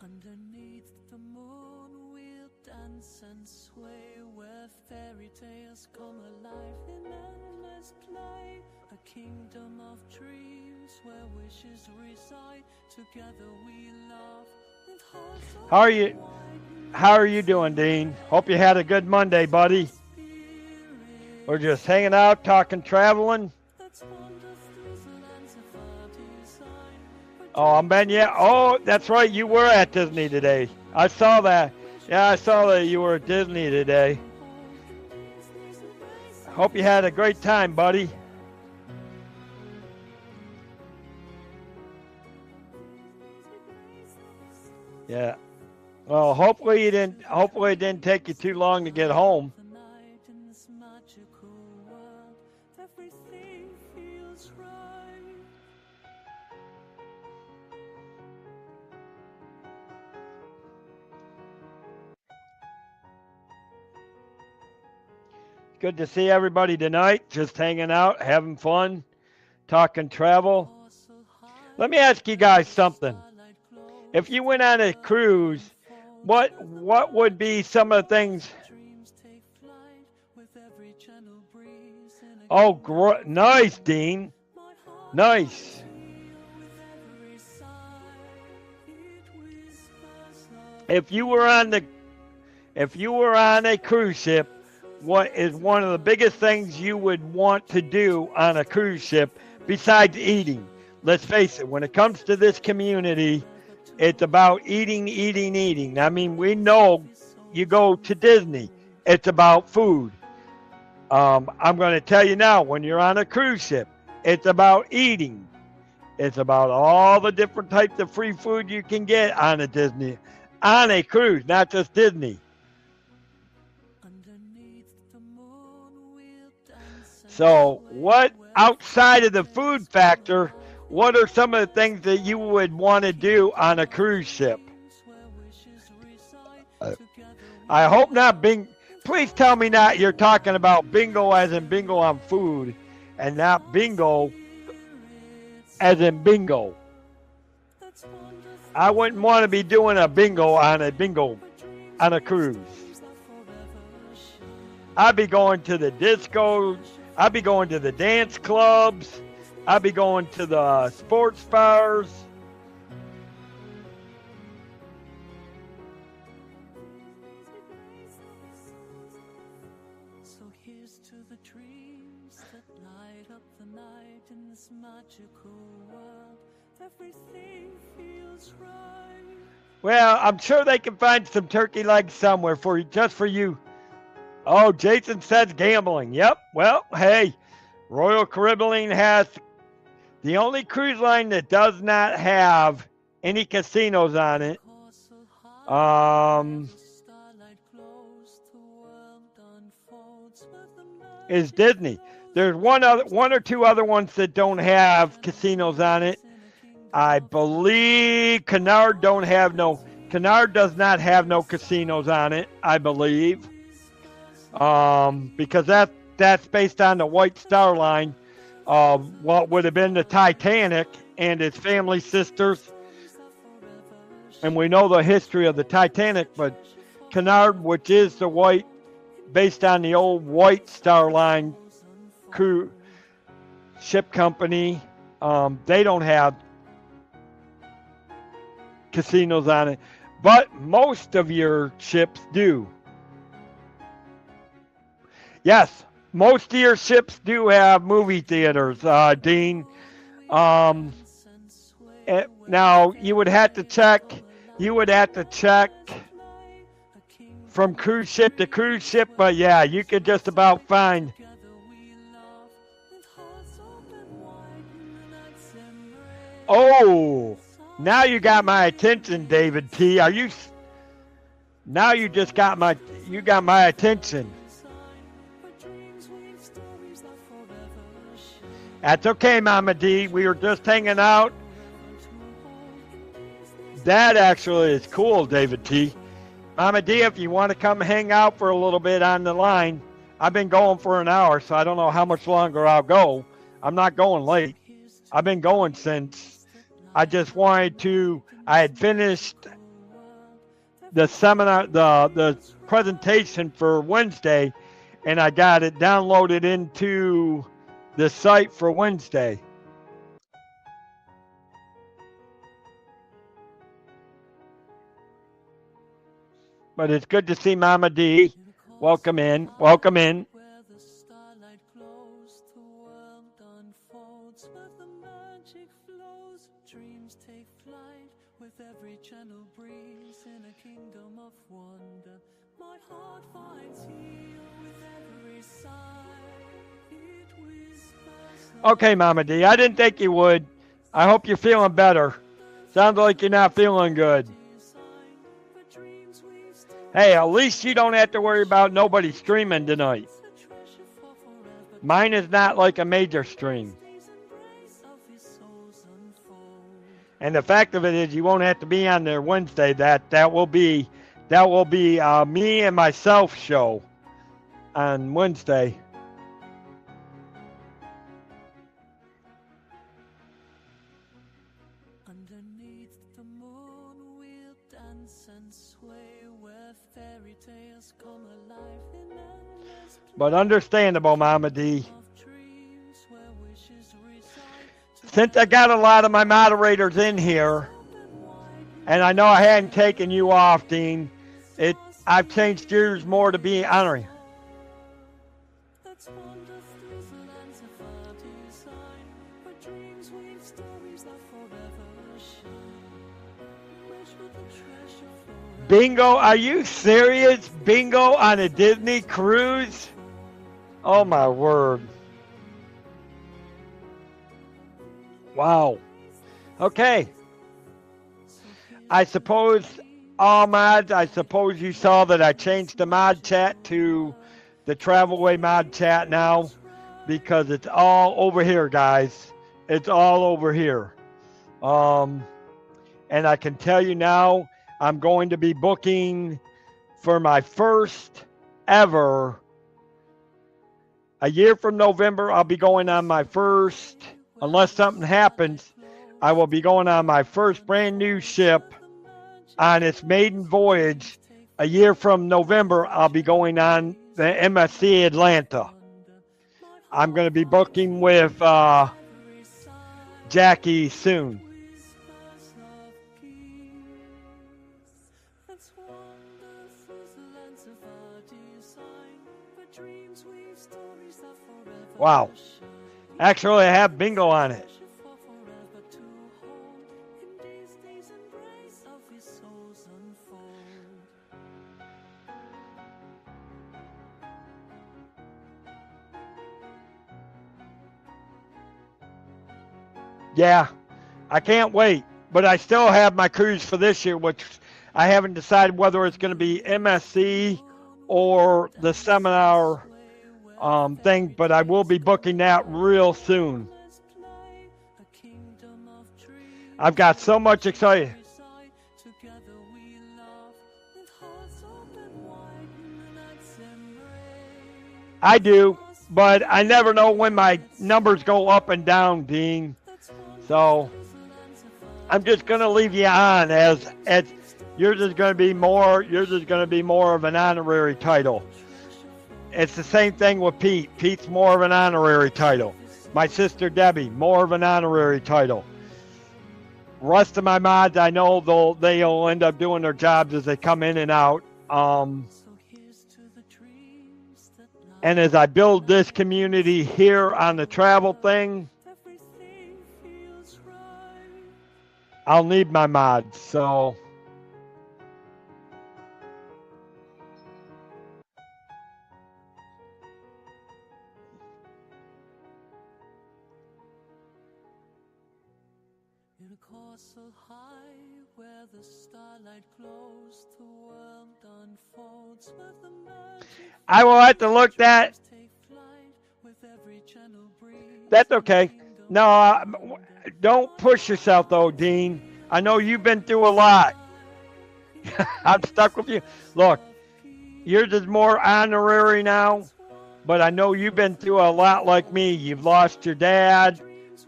Underneath the moon we'll dance and sway, where fairy tales come alive in endless play. A kingdom of dreams where wishes reside. Together we laugh with hearts. How are you doing, Dean? Hope you had a good Monday, buddy. We're just hanging out, talking, traveling. Oh, I'm Ben. Yeah. Oh, that's right. You were at Disney today. I saw that. Yeah, I saw that you were at Disney today. Hope you had a great time, buddy. Yeah. Well, hopefully it didn't take you too long to get home. Good to see everybody tonight. Just hanging out, having fun, talking travel. Let me ask you guys something. If you went on a cruise, what would be some of the things? Oh, nice, Dean. Nice. If you were on a cruise ship, what is one of the biggest things you would want to do on a cruise ship besides eating? Let's face it, when it comes to this community, it's about eating, eating, eating. I mean, we know you go to Disney, it's about food. I'm going to tell you now, when you're on a cruise ship, it's about eating. It's about all the different types of free food you can get on a cruise, not just Disney. So what, outside of the food factor, what are some of the things that you would want to do on a cruise ship? I hope not please tell me not you're talking about bingo as in bingo on food and not bingo as in bingo. I wouldn't want to be doing a bingo on a cruise. I'd be going to the discos. I'd be going to the dance clubs. I'd be going to the sports bars. So here's to the dreams that light up the night in this magical world. Everything feels right. Well, I'm sure they can find some turkey legs somewhere for you, just for you. Oh, Jason says gambling. Yep. Well, hey, Royal Caribbean has the only cruise line that does not have any casinos on it. Is Disney. There's one or two other ones that don't have casinos on it. I believe Cunard does not have no casinos on it, I believe. Because that's based on the White Star Line of what would have been the Titanic and its family sisters. And we know the history of the Titanic, but Cunard, which is based on the old White Star Line cruise ship company, they don't have casinos on it, but most of your ships do. Yes, most of your ships do have movie theaters, Dean. Now you would have to check from cruise ship to cruise ship, but yeah, you could just about find. Oh, now you got my attention, David T. Now you just got my attention. That's okay, Mama D. We were just hanging out. That actually is cool, David T. Mama D, if you want to come hang out for a little bit on the line, I've been going for an hour, so I don't know how much longer I'll go. I'm not going late. I've been going since I had finished the seminar, the presentation for Wednesday, and I got it downloaded into the site for Wednesday. But it's good to see Mama D. Welcome in. Welcome in. Okay, Mama D. I didn't think you would. I hope you're feeling better. Sounds like you're not feeling good. Hey, at least you don't have to worry about nobody streaming tonight. Mine is not like a major stream. And the fact of it is, you won't have to be on there Wednesday. That will be me and myself show on Wednesday. But understandable, Mama D. Since I got a lot of my moderators in here, and I know I hadn't taken you off, Dean, I've changed yours more to be honoring. Bingo, are you serious? Bingo on a Disney cruise? Oh my word. Wow. Okay. I suppose all mods, I suppose you saw that I changed the mod chat to the Travelway mod chat now, because it's all over here, guys. It's all over here. And I can tell you now, I'm going to be booking for my first ever. A year from November, I'll be going on my first, unless something happens, I will be going on my first brand new ship on its maiden voyage. A year from November, I'll be going on the MSC Atlanta. I'm going to be booking with Jackie soon. Wow. Actually, I have bingo on it. Yeah, I can't wait. But I still have my cruise for this year, which I haven't decided whether it's going to be MSC or the seminar thing, but I will be booking that real soon. I've got so much excited. I do, but I never know when my numbers go up and down, Dean. So I'm just going to leave you on as yours is going to be more of an honorary title. It's the same thing with Pete. Pete's more of an honorary title. My sister Debbie, more of an honorary title. Rest of my mods, I know they'll end up doing their jobs as they come in and out. And as I build this community here on the travel thing, I'll need my mods. So in a castle high where the starlight glows, the world unfolds with the magic. I will have to look that. That's okay. No, don't push yourself though, Dean. I know you've been through a lot. I'm stuck with you. Look, yours is more honorary now, but I know you've been through a lot like me. You've lost your dad.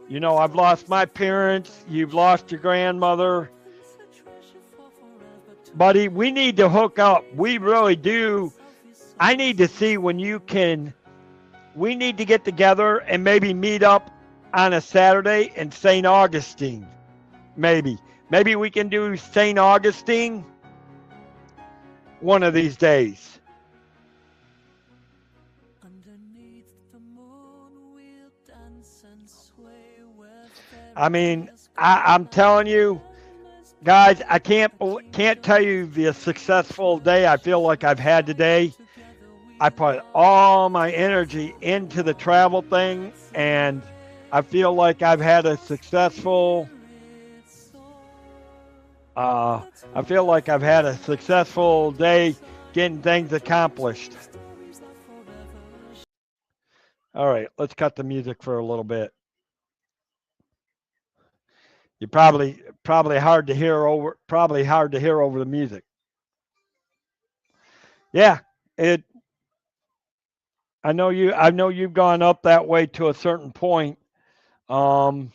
You know, I've lost my parents. You've lost your grandmother. Buddy, we need to hook up. We really do. I need to see when you can. We need to get together and maybe meet up on a Saturday in St. Augustine. Maybe we can do St. Augustine one of these days. I mean, I'm telling you, guys, I can't tell you the successful day I feel like I've had today. I put all my energy into the travel thing, and I feel like I've had a successful. I feel like I've had a successful day getting things accomplished. All right, let's cut the music for a little bit. You're probably hard to hear over the music. Yeah, I know you've gone up that way to a certain point. And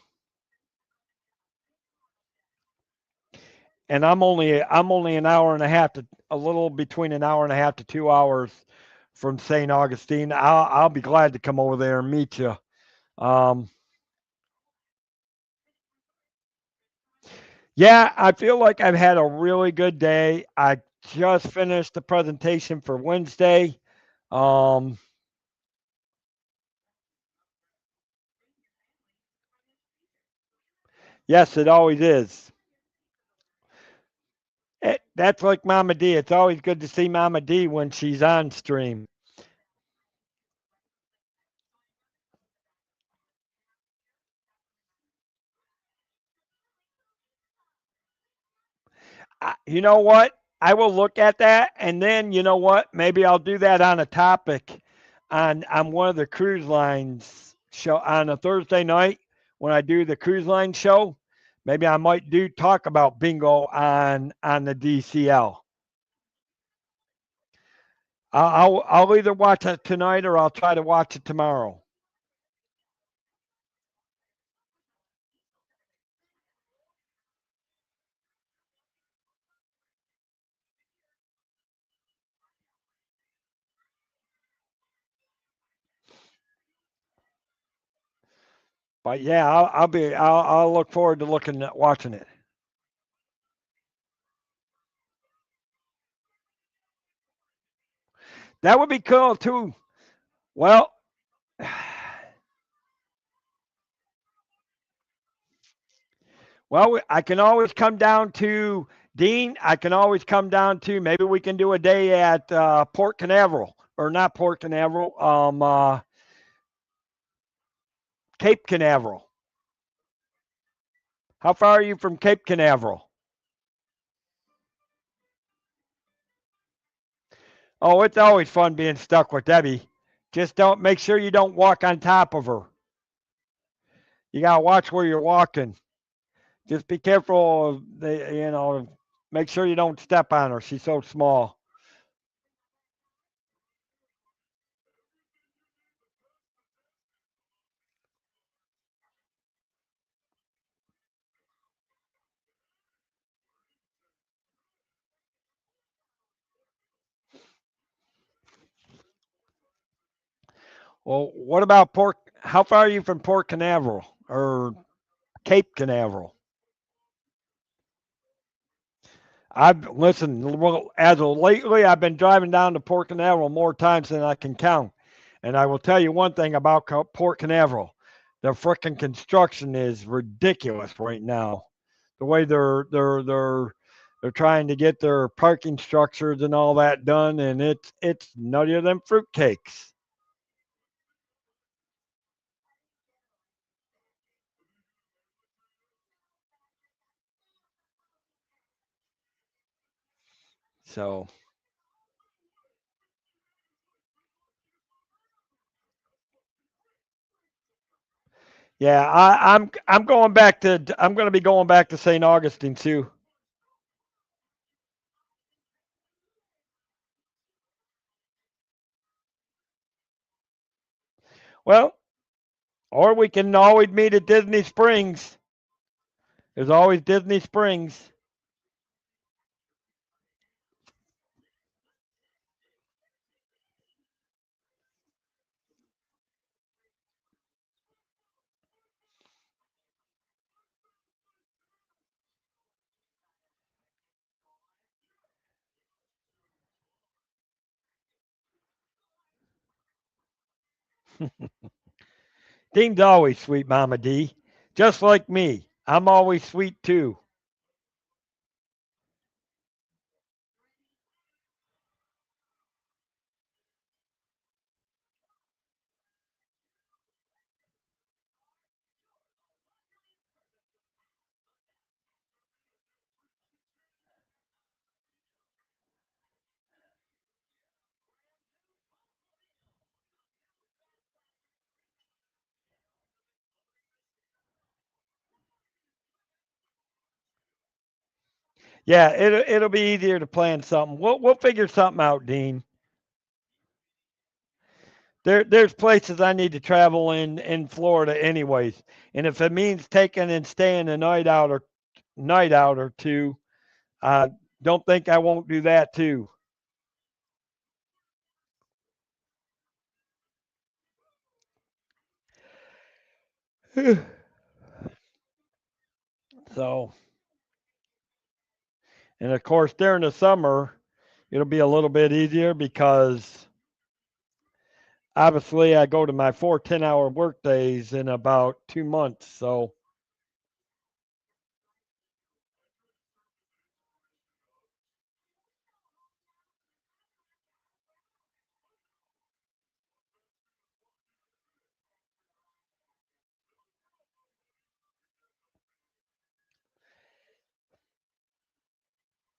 I'm only an hour and a half to a little between an hour and a half to 2 hours from St. Augustine. I'll be glad to come over there and meet you. Yeah, I feel like I've had a really good day. I just finished the presentation for Wednesday. Yes, it always is. That's like Mama D. It's always good to see Mama D when she's on stream. You know what? I will look at that, and then you know what? Maybe I'll do that on a topic on one of the cruise lines show on a Thursday night when I do the cruise line show. Maybe I might talk about bingo on the DCL. I'll either watch it tonight or I'll try to watch it tomorrow. But yeah, I'll look forward to watching it. That would be cool too. Well, I can always come down to Dean. I can always come down to maybe we can do a day at Port Canaveral, or not Port Canaveral, Cape Canaveral. How far are you from Cape Canaveral? Oh, it's always fun being stuck with Debbie. Just don't make sure you don't walk on top of her. You gotta watch where you're walking. Just be careful. Make sure you don't step on her. She's so small. Well, what about Port? How far are you from Port Canaveral or Cape Canaveral? I've listened. Well, as of lately, I've been driving down to Port Canaveral more times than I can count. And I will tell you one thing about Port Canaveral: the frickin' construction is ridiculous right now. The way they're trying to get their parking structures and all that done, and it's nuttier than fruitcakes. So yeah, I'm going back to I'm going to be going back to St. Augustine too. Well, or we can always meet at Disney Springs. There's always Disney Springs. Dean's always sweet, Mama D. Just like me. I'm always sweet too. Yeah, it'll be easier to plan something. We'll figure something out, Dean. There's places I need to travel in Florida anyways. And if it means taking and staying a night out or two, I don't think I won't do that too. So, and of course during the summer, it'll be a little bit easier because obviously I go to my 4 10-hour work days in about 2 months. So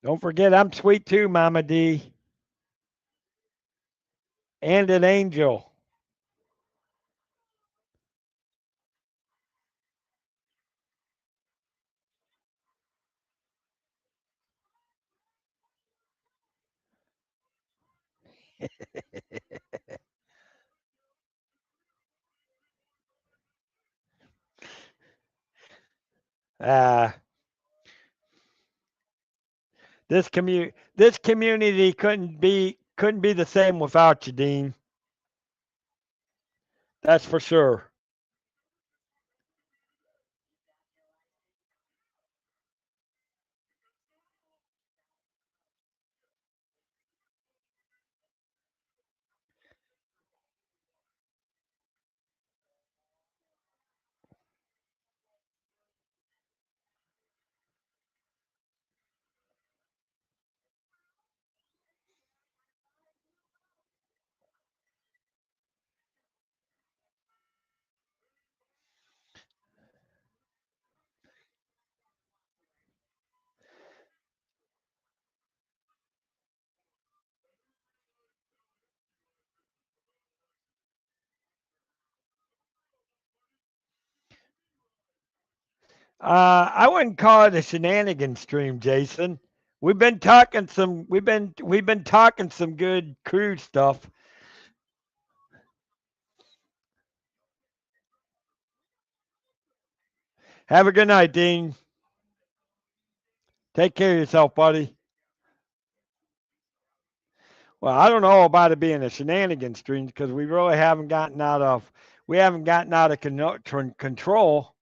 don't forget I'm sweet too, Mama D, and an angel. Uh, this community couldn't be the same without you, Dean. That's for sure. I wouldn't call it a shenanigan stream, Jason. We've been talking some good cruise stuff. Have a good night, Dean. Take care of yourself, buddy. Well, I don't know about it being a shenanigan stream because we really haven't gotten out of control.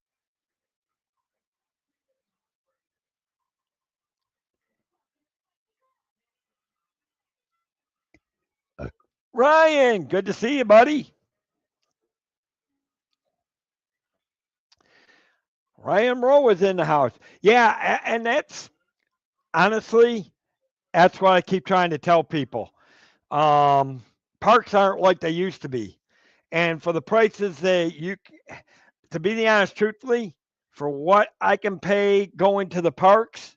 Ryan, good to see you, buddy. Ryan Rowe is in the house. Yeah, and that's honestly, that's what I keep trying to tell people. Um, Parks aren't like they used to be, and for the prices that to be the honest, truthfully, for what I can pay going to the parks,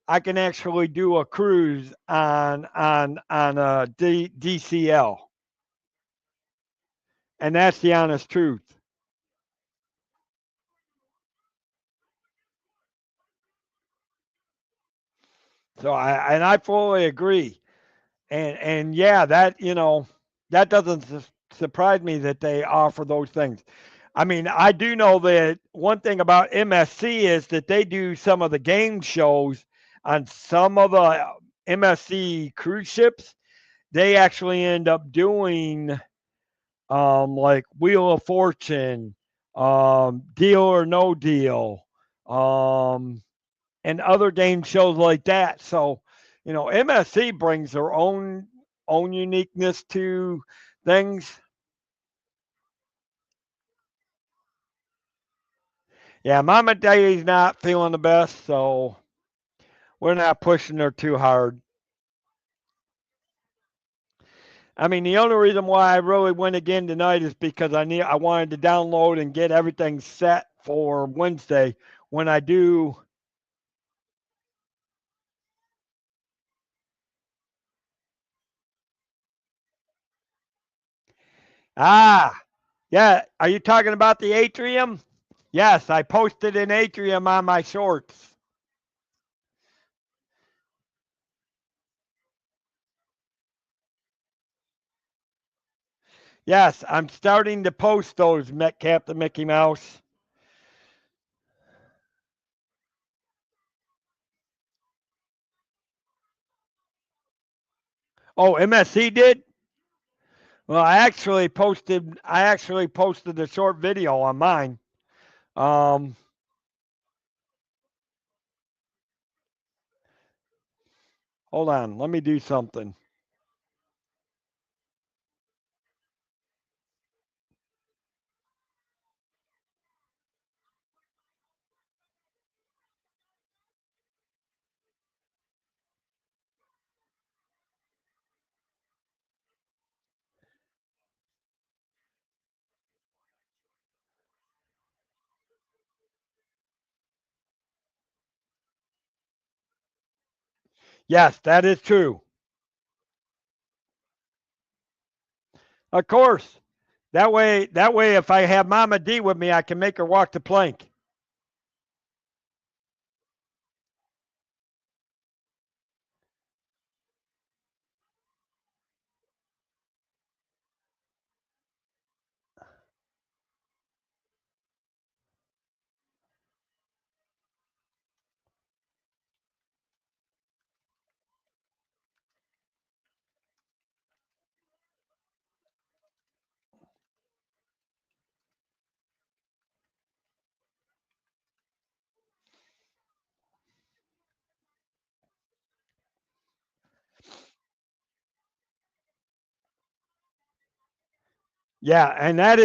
I can actually do a cruise on a DCL, and that's the honest truth. So I fully agree. And yeah, that doesn't surprise me that they offer those things. I mean, I do know that one thing about MSC is that they do some of the game shows on some of the MSC cruise ships. They actually end up doing like Wheel of Fortune, Deal or No Deal, um, and other game shows like that. So, MSC brings their own uniqueness to things. Yeah, Mama Day's not feeling the best, so we're not pushing her too hard. I mean, the only reason why I really went again tonight is because I wanted to download and get everything set for Wednesday when I do. Ah, yeah. Are you talking about the atrium? Yes, I posted an atrium on my shorts. Yes, I'm starting to post those, Captain Mickey Mouse. Oh, MSC did? Well, I actually posted a short video on mine. Um, Hold on, let me do something. Yes, that is true. Of course. That way if I have Mama D with me, I can make her walk the plank. Yeah, and that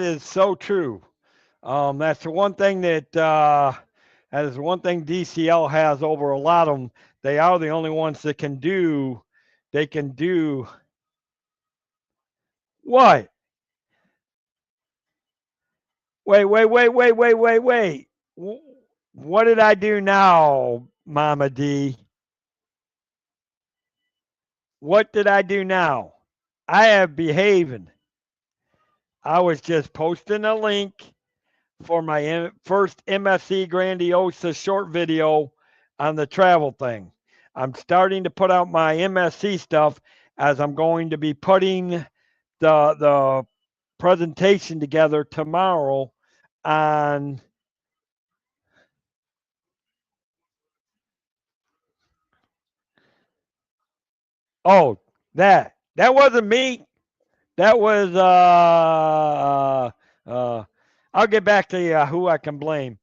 is so true. That's the one thing that is one thing DCL has over a lot of them. They are the only ones that can do. They can do what? Wait. What did I do now, Mama D? What did I do now? I have behaving. I was just posting a link for my first MSC Grandiosa short video on the travel thing. I'm starting to put out my MSC stuff as I'm going to be putting the presentation together tomorrow on. Oh, that wasn't me. That was uh I'll get back to you who I can blame.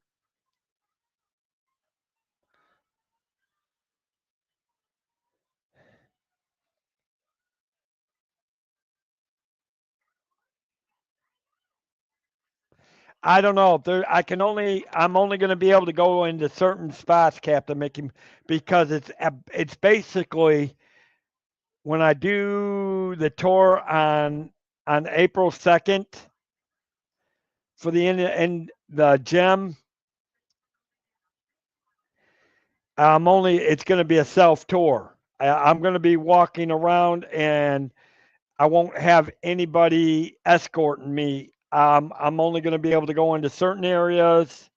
I don't know. I'm only going to be able to go into certain spots, Captain Mickey, because it's basically when I do the tour on April 2nd for the end the gem. It's going to be a self tour. I'm going to be walking around and I won't have anybody escorting me. I'm only going to be able to go into certain areas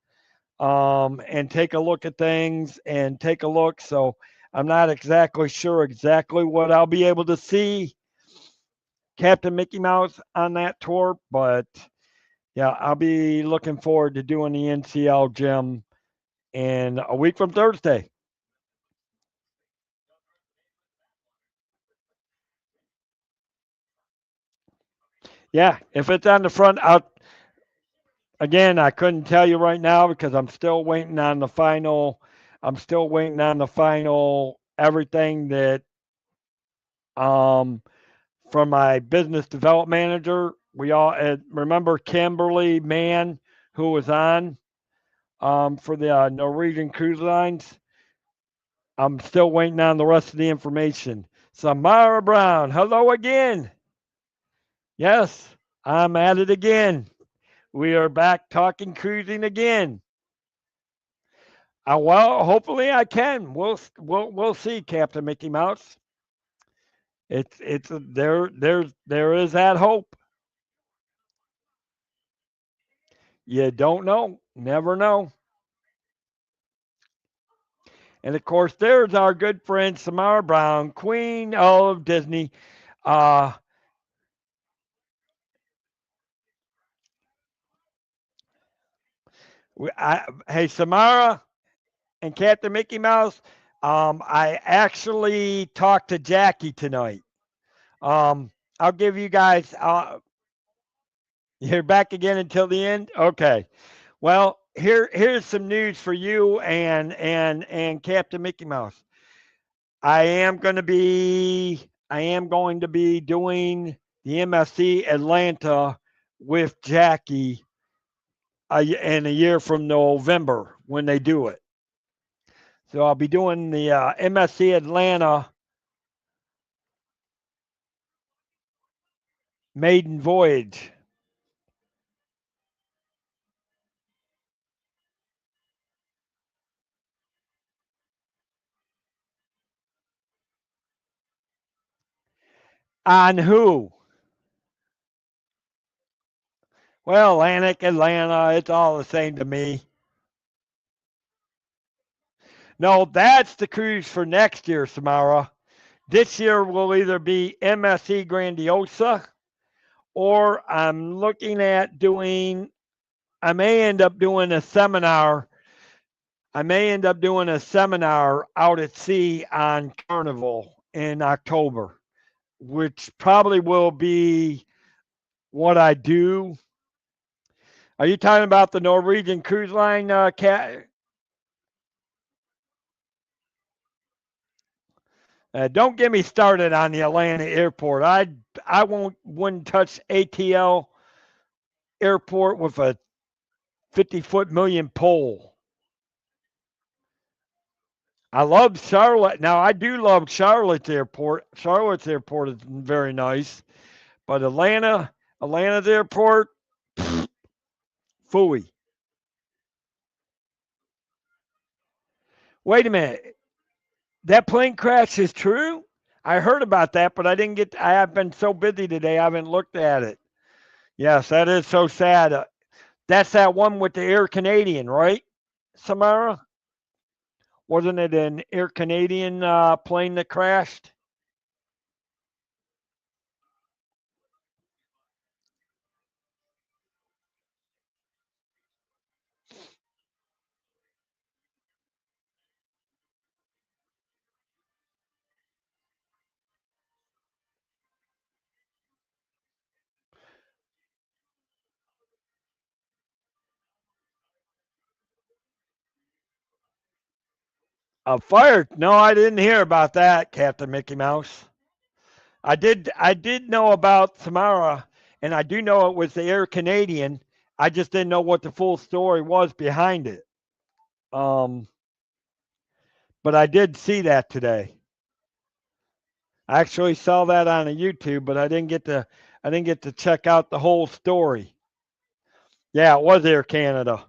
and take a look at things and take a look. So I'm not exactly sure exactly what I'll be able to see Captain Mickey Mouse on that tour, but yeah, I'll be looking forward to doing the NCL gym in a week from Thursday. Yeah, if it's on the front, I couldn't tell you right now because I'm still waiting on the final. I'm still waiting on the final everything that from my business development manager. We all remember Kimberly Mann, who was on for the Norwegian Cruise Lines. I'm still waiting on the rest of the information. Samara Brown, hello again. Yes, I'm at it again. We are back talking cruising again. Well, hopefully I can. We'll see, Captain Mickey Mouse. There is that hope. You don't know, never know. And of course, there's our good friend Samara Brown, Queen of Disney. Uh, hey, Samara and Captain Mickey Mouse. I actually talked to Jackie tonight. I'll give you guys. You're back again until the end. Okay. Well, here's some news for you and Captain Mickey Mouse. I am going to be doing the MSC Atlanta with Jackie in a year from November when they do it. So I'll be doing the MSC Atlanta maiden voyage. On who? Well, Atlantic, Atlanta, it's all the same to me. No, that's the cruise for next year, Samara. This year will either be MSC Grandiosa or I may end up doing a seminar. I may end up doing a seminar out at sea on Carnival in October, which probably will be what I do. Are you talking about the Norwegian Cruise Line, Cat? Don't get me started on the Atlanta airport. I wouldn't touch ATL airport with a 50-foot million pole. I love Charlotte. Now I do love Charlotte's airport. Charlotte's airport is very nice, but Atlanta's airport, phooey. Wait a minute. That plane crash is true? I heard about that, but I have been so busy today, I haven't looked at it. Yes, that is so sad. That's that one with the Air Canadian, right, Samara? Wasn't it an Air Canadian plane that crashed? A fire? No, I didn't hear about that, Captain Mickey Mouse. I did know about Samara, and I do know it was the Air Canadian. I just didn't know what the full story was behind it. Um, but I did see that today. I actually saw that on a YouTube, but I didn't get to check out the whole story. Yeah, it was Air Canada.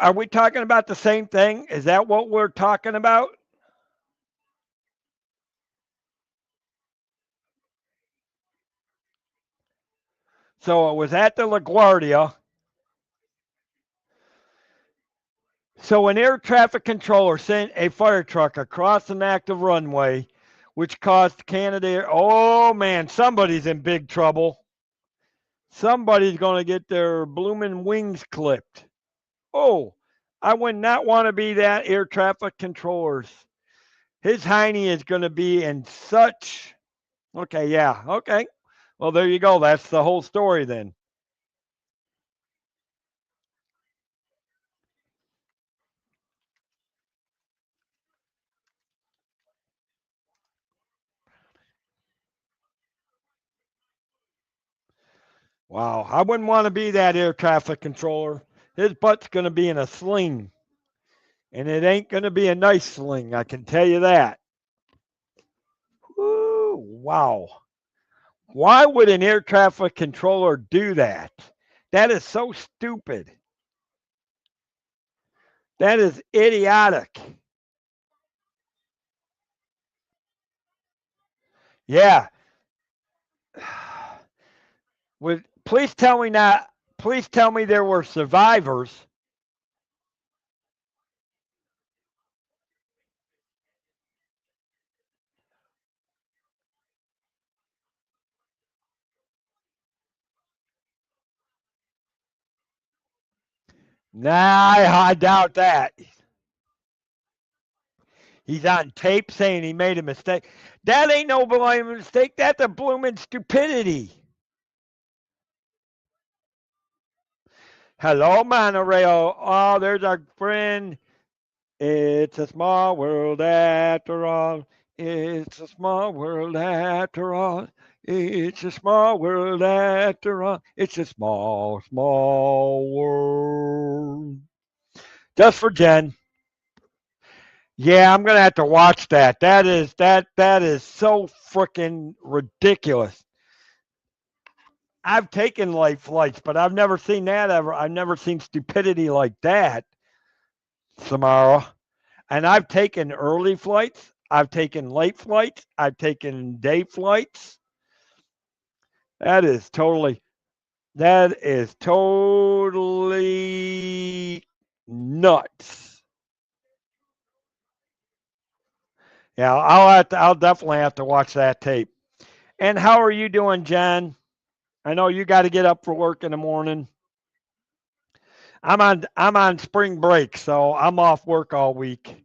Are we talking about the same thing? Is that what we're talking about? So it was at the LaGuardia. So an air traffic controller sent a fire truck across an active runway, which caused Canada. Oh man, somebody's in big trouble. Somebody's going to get their blooming wings clipped. Oh, I would not want to be that air traffic controller's. His hiney is going to be in such. Okay, yeah, okay. Well, there you go. That's the whole story then. Wow, I wouldn't want to be that air traffic controller. His butt's going to be in a sling, and it ain't going to be a nice sling, I can tell you that. Ooh, wow. Why would an air traffic controller do that? That is so stupid. That is idiotic. Yeah. Please tell me not. Please tell me there were survivors. Nah, I doubt that. He's on tape saying he made a mistake. That ain't no blooming mistake. That's a blooming stupidity. Hello, monorail. Oh, there's our friend. It's a small world after all. It's a small world after all. It's a small world after all. It's a small, small world. Just for Jen. Yeah, I'm gonna have to watch that. That is so freaking ridiculous. I've taken light flights, but I've never seen that ever. I've never seen stupidity like that, Samara. And I've taken early flights. I've taken late flights. I've taken day flights. That is totally. That is totally nuts. Yeah, I'll definitely have to watch that tape. And how are you doing, Jen? I know you got to get up for work in the morning. I'm on spring break, so I'm off work all week.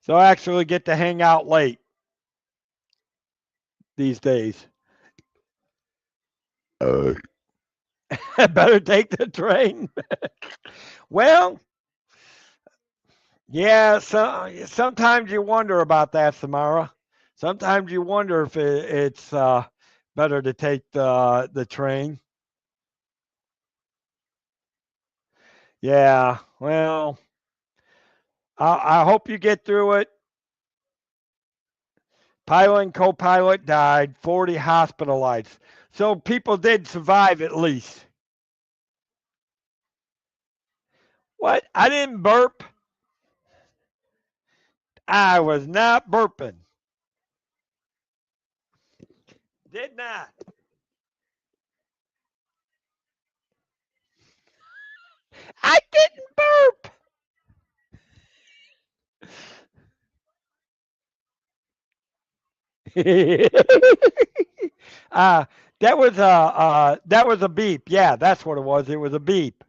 So I actually get to hang out late these days. Uh, Better take the train. Well, yeah. So sometimes you wonder about that, Samara. Sometimes you wonder if it's better to take the train. Yeah. Well, I hope you get through it. Pilot and co-pilot died, 40 hospitalized. So people did survive at least. What? I didn't burp. I was not burping. Did not. I didn't burp. uh, that was a beep. Yeah, that's what it was. It was a beep.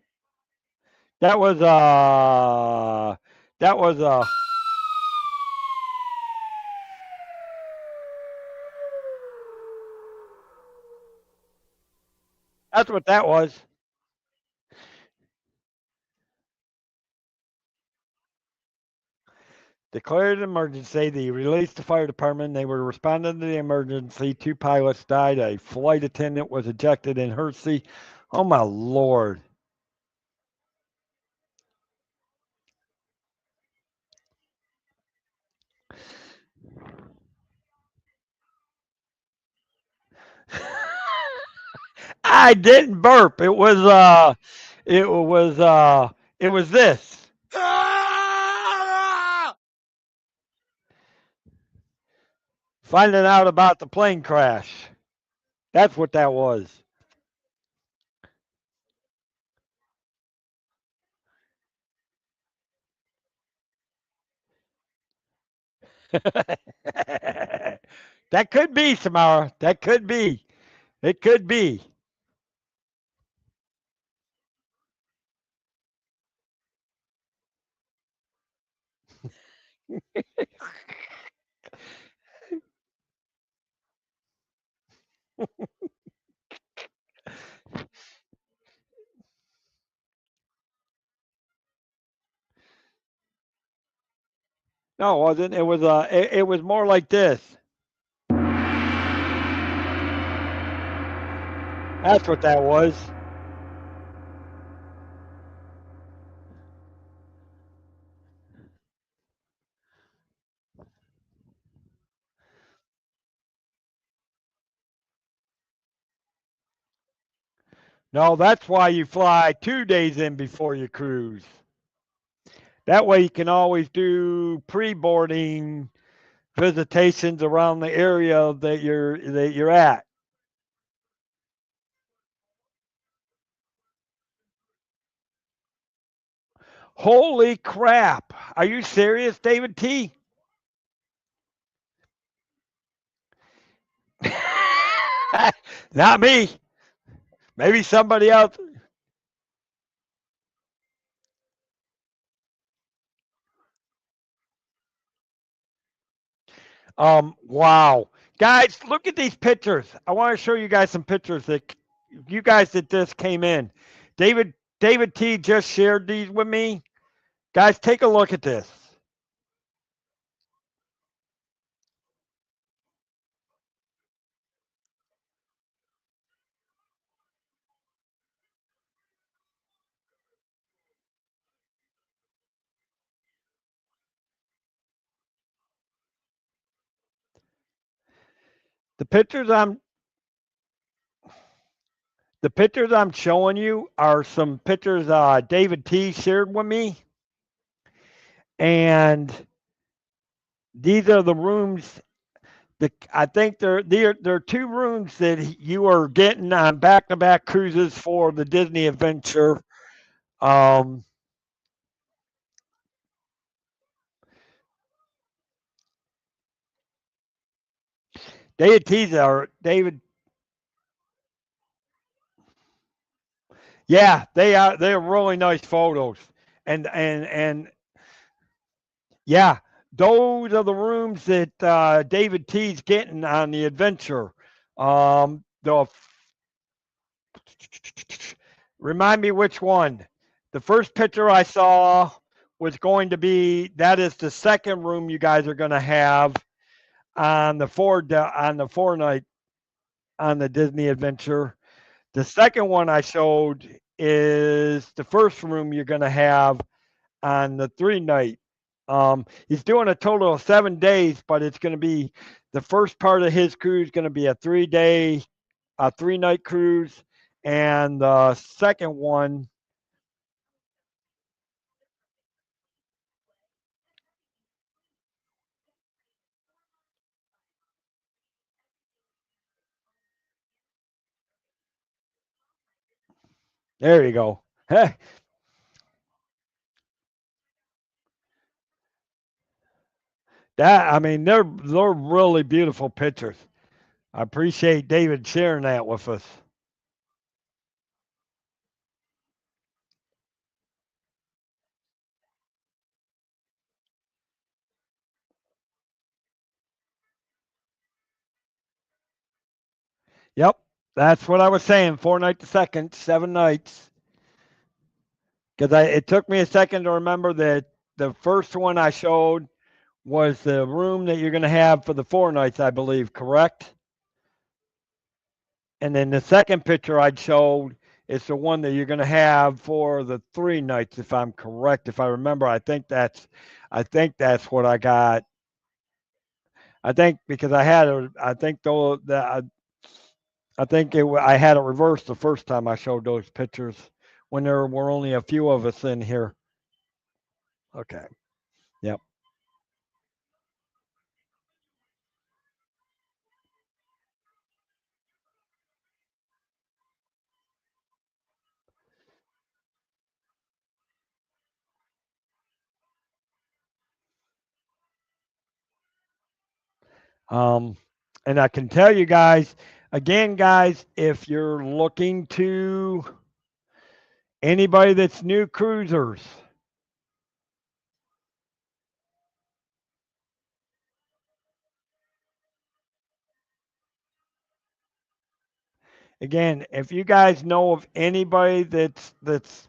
That was that was that's what that was. Declared an emergency. They released the fire department. They were responding to the emergency. 2 pilots died. A flight attendant was ejected in Hershey. Oh my lord. I didn't burp. It was this. Finding out about the plane crash. That's what that was. That could be, Samara. That could be. It could be. No, it wasn't. It was more like this. That's what that was. No, that's why you fly 2 days in before you cruise. That way you can always do pre-boarding visitations around the area that you're at. Holy crap. Are you serious, David T? Not me. Maybe somebody else. Wow. Guys, look at these pictures. I want to show you guys some pictures that you guys that just came in. David T just shared these with me. Guys, take a look at this. The pictures I'm showing you are some pictures David T shared with me. And these are the rooms. I think there are 2 rooms that you are getting on back-to-back cruises for the Disney Adventure. David. Yeah, they are. They're really nice photos, and yeah, those are the rooms that David T's getting on the adventure. The Remind me which one. The first picture I saw was going to be that is the second room you guys are going to have on the 4 night on the Disney Adventure. The second one I showed is the first room you're going to have on the 3 night He's doing a total of 7 days, but it's going to be the first part of his cruise going to be a 3 night cruise, and the second one. There you go. That I mean, they're really beautiful pictures. I appreciate David sharing that with us. Yep, that's what I was saying. 4 nights a second, 7 nights. Because it took me a second to remember that the first one I showed was the room that you're going to have for the 4 nights, I believe, correct? And then the second picture I showed is the one that you're going to have for the 3 nights, if I'm correct. If I remember, I think that's what I got. I think because I think though that I think I had it reversed the first time I showed those pictures when there were only a few of us in here. Okay. Yep. Um, and I can tell you guys, again, guys, if you're looking to anybody that's new cruisers, again, if you guys know of anybody that's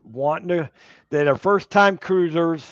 wanting to that are first time cruisers,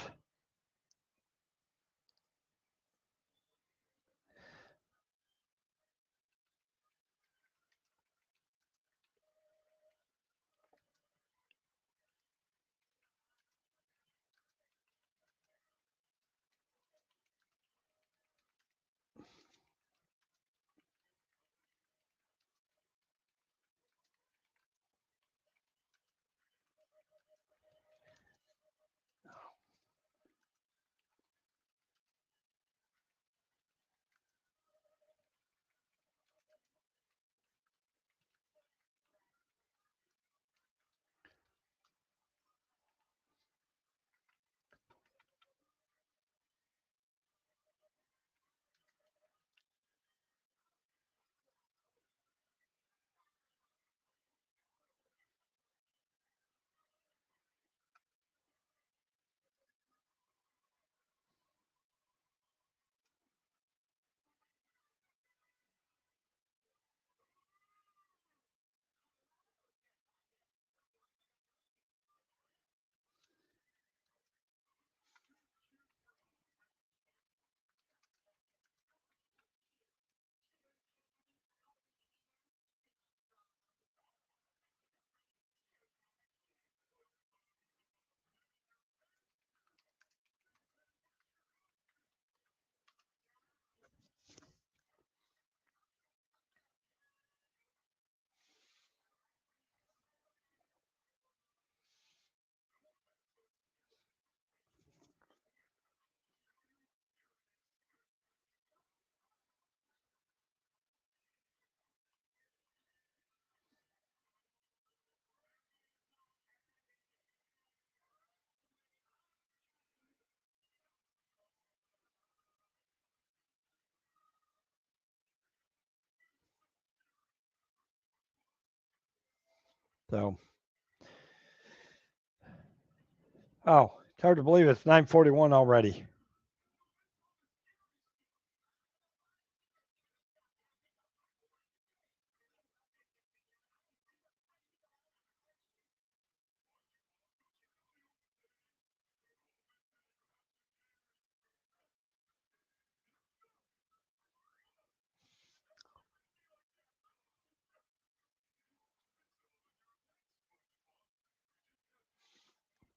so oh, it's hard to believe it's 9:41 already.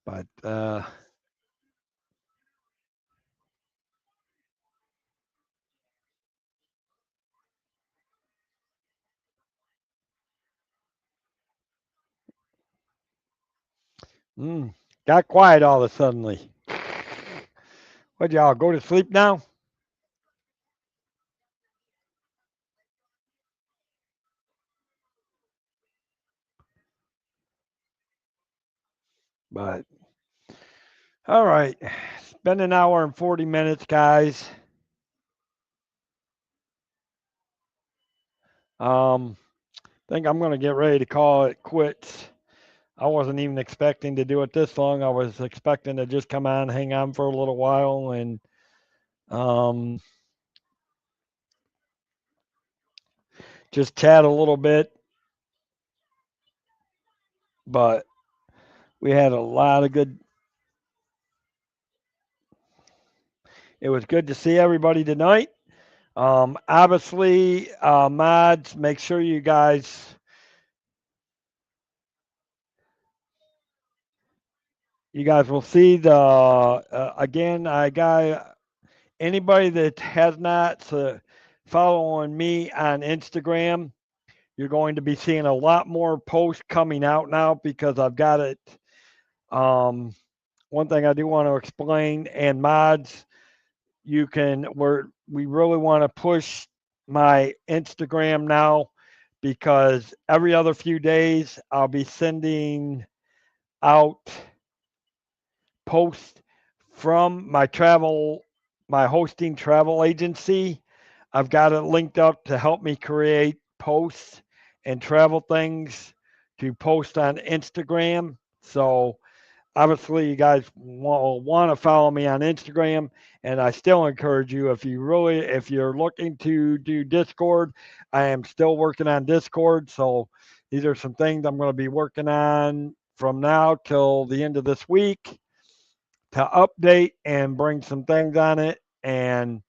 But Mm, got quiet all of a suddenly. What, y'all go to sleep now? But all right, it's been an hour and 40 minutes, guys. Think I'm gonna get ready to call it quits. I wasn't even expecting to do it this long. I was expecting to just come on, hang on for a little while, and um, just chat a little bit. But we had a lot of good. It was good to see everybody tonight. Obviously, mods, make sure you guys will see the again. I got anybody that has not following me on Instagram. You're going to be seeing a lot more posts coming out now because I've got it. Um, One thing I do want to explain and mods, we really want to push my Instagram now because every other few days I'll be sending out posts from my hosting travel agency. I've got it linked up to help me create posts and travel things to post on Instagram. So obviously you guys will want to follow me on Instagram, and I still encourage you, if you're looking to do Discord, I am still working on Discord. So these are some things I'm going to be working on from now till the end of this week to update and bring some things on it and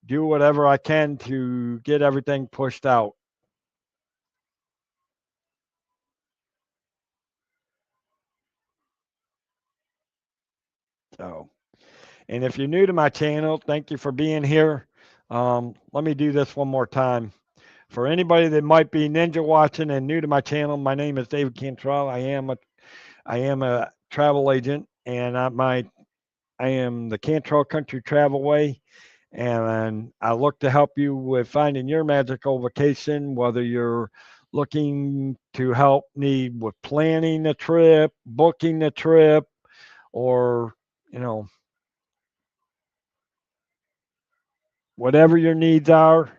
do whatever I can to get everything pushed out. So, and if you're new to my channel, thank you for being here. Let me do this one more time. For anybody that might be ninja watching and new to my channel, my name is David Cantrell. I am a travel agent, and I am the Cantrell Country Travelway, and I look to help you with finding your magical vacation, whether you're looking to help me with planning the trip, booking the trip, or you know whatever your needs are.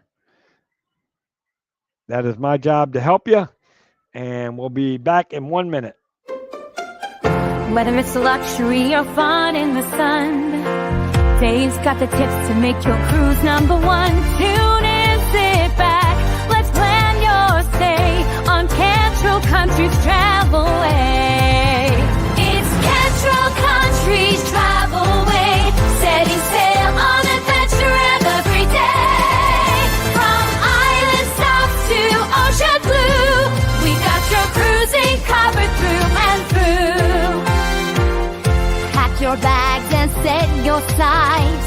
That is my job to help you, and we'll be back in 1 minute. Whether it's luxury or fun in the sun, Dave's got the tips to make your cruise number one. Tune in, sit back, let's plan your stay on Cantrell Country's Travelway. It's Cantrell Country's Travelway, setting sail on adventure every day. From island south to ocean blue, we got your cruising covered through and through. Pack your bags and set your sights.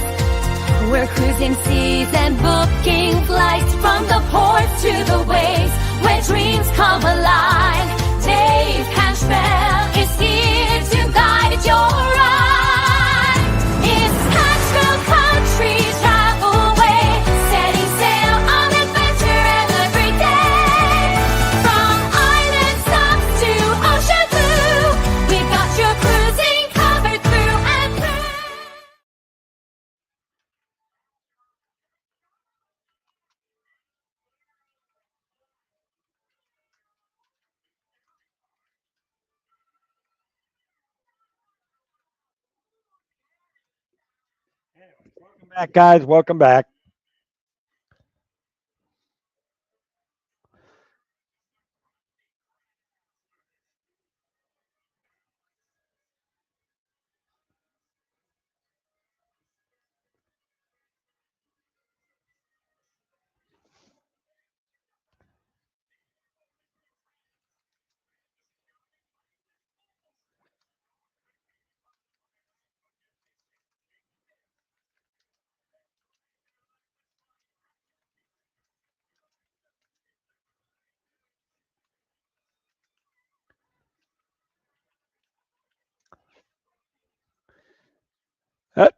We're cruising seas and booking flights from the ports to the waves where dreams come alive. Dave Cantrell is here to guide your ride. It's Cantrell Country Travelway, setting sail on adventure every day. From island south to ocean blue, we got your cruising covered through and through. Welcome back, guys. Welcome back.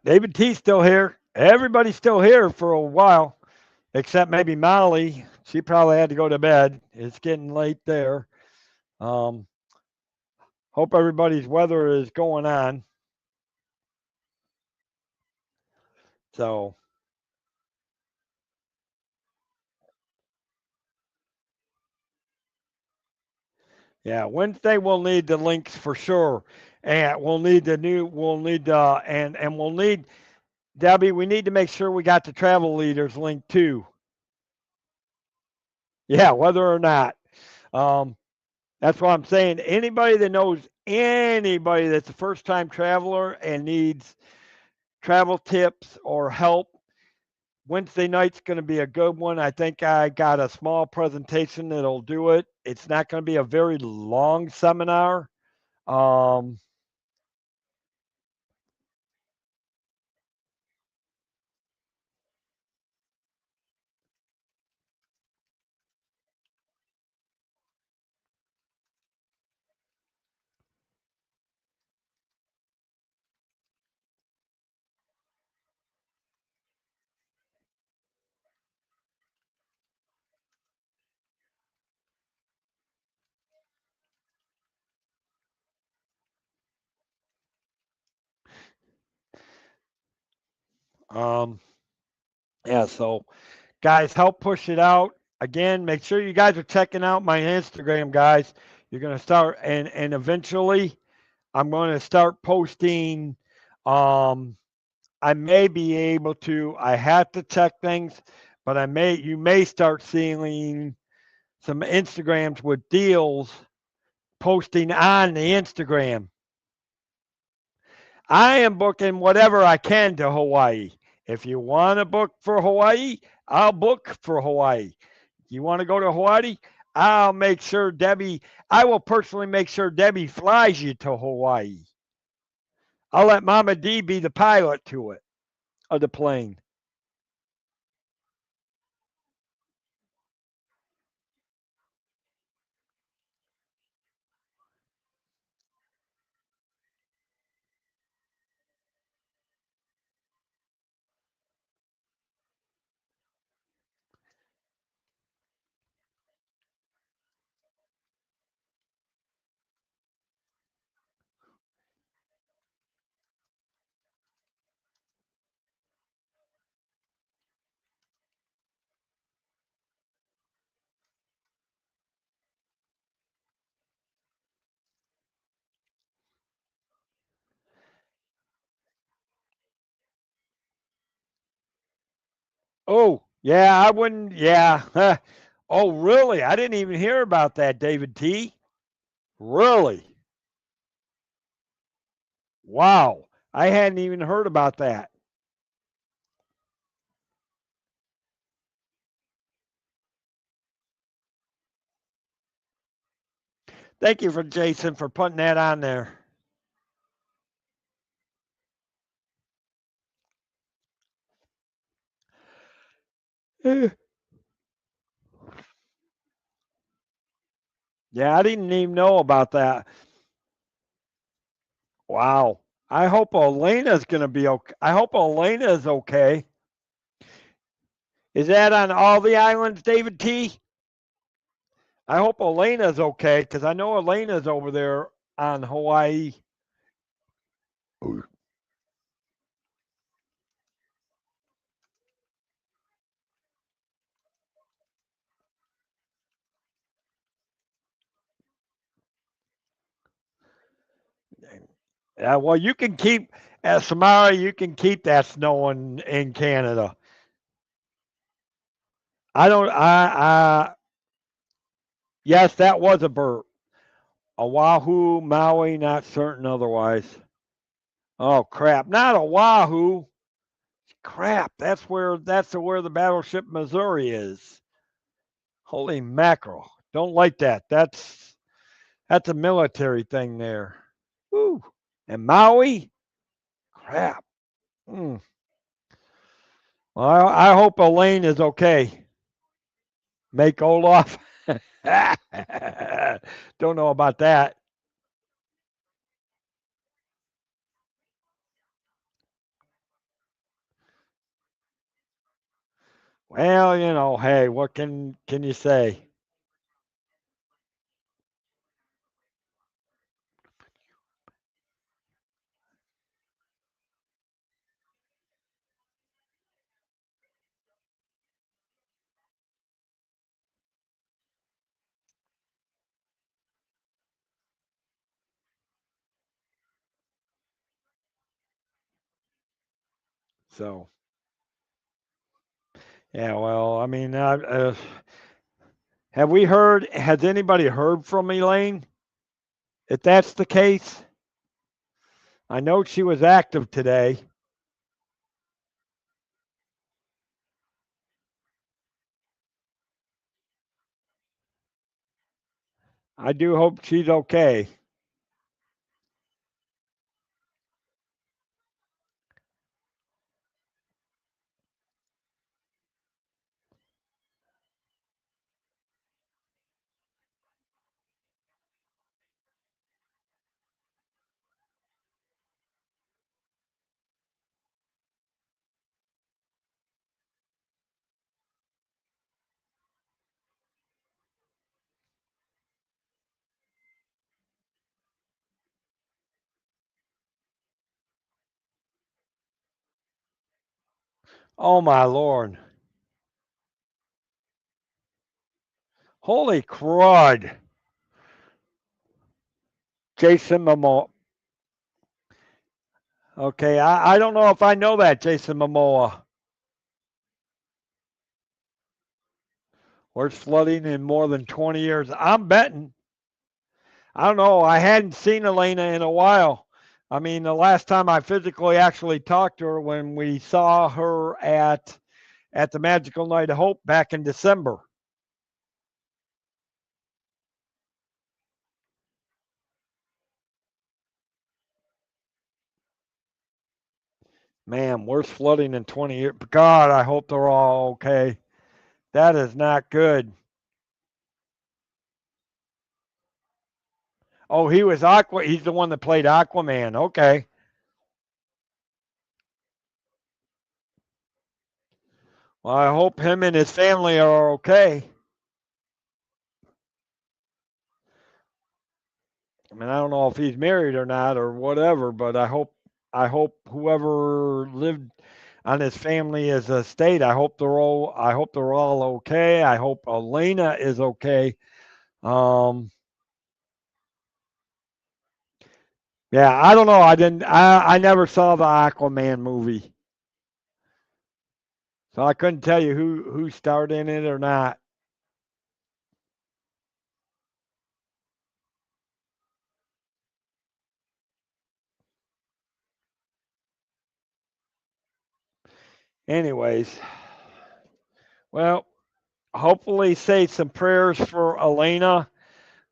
David T's still here. Everybody's still here for a while, except maybe Molly. She probably had to go to bed. It's getting late there. Um, Hope everybody's weather is going on. So, yeah, Wednesday we'll need the links for sure. And we'll need, and we'll need, Debbie, we need to make sure we got the travel leaders link too. Yeah, whether or not. Um, that's what I'm saying. Anybody that knows anybody that's a first time traveler and needs travel tips or help, Wednesday night's going to be a good one. I think I got a small presentation that'll do it. It's not going to be a very long seminar. Um, um, yeah, so guys, help push it out. Again, make sure you guys are checking out my Instagram, guys. You're going to start, and eventually I'm going to start posting. Um, I may be able to. I have to check things, but you may start seeing some Instagrams with deals posting on the Instagram. I am booking whatever I can to Hawaii. If you want to book for Hawaii, I'll book for Hawaii. You want to go to Hawaii? I'll make sure I will personally make sure Debbie flies you to Hawaii. I'll let Mama D be the pilot to it, of the plane. Oh, yeah, I wouldn't. Yeah. Oh, really? I didn't even hear about that, David T. Really? Wow. I hadn't even heard about that. Thank you for Jason for putting that on there. Yeah, I didn't even know about that. Wow. I hope Elena's going to be okay. I hope Elena is okay. Is that on all the islands, David T? I hope Elena's okay because I know Elena's over there on Hawaii. Yeah, well, you can keep, Samara, you can keep that snow in Canada. I don't, yes, that was a burp. Oahu, Maui, not certain otherwise. Oh, crap. Not Oahu. Crap. That's where the battleship Missouri is. Holy mackerel. Don't like that. That's a military thing there. Woo. And Maui? Crap. Mm. Well, I hope Elaine is okay. Make Olaf. Don't know about that. Well, hey, what can you say? So, yeah, well, I mean, have we heard? Has anybody heard from Elaine? If that's the case, I know she was active today. I do hope she's okay. Oh my lord! Holy crud! Jason Momoa. Okay, I don't know if I know that Jason Momoa. Worst flooding in more than 20 years. I'm betting. I don't know. I hadn't seen Elena in a while. I mean, the last time I physically actually talked to her when we saw her at the Magical Night of Hope back in December. Man, worst flooding in 20 years. God, I hope they're all okay. That is not good. Oh, he was Aqua. He's the one that played Aquaman. Okay. Well, I hope him and his family are okay. I mean, I don't know if he's married or not or whatever, but I hope whoever lived on his family as a state, I hope they're all okay. I hope Elena is okay. Um, yeah, I don't know. I never saw the Aquaman movie, so I couldn't tell you who starred in it or not. Anyways, well, hopefully say some prayers for Elena.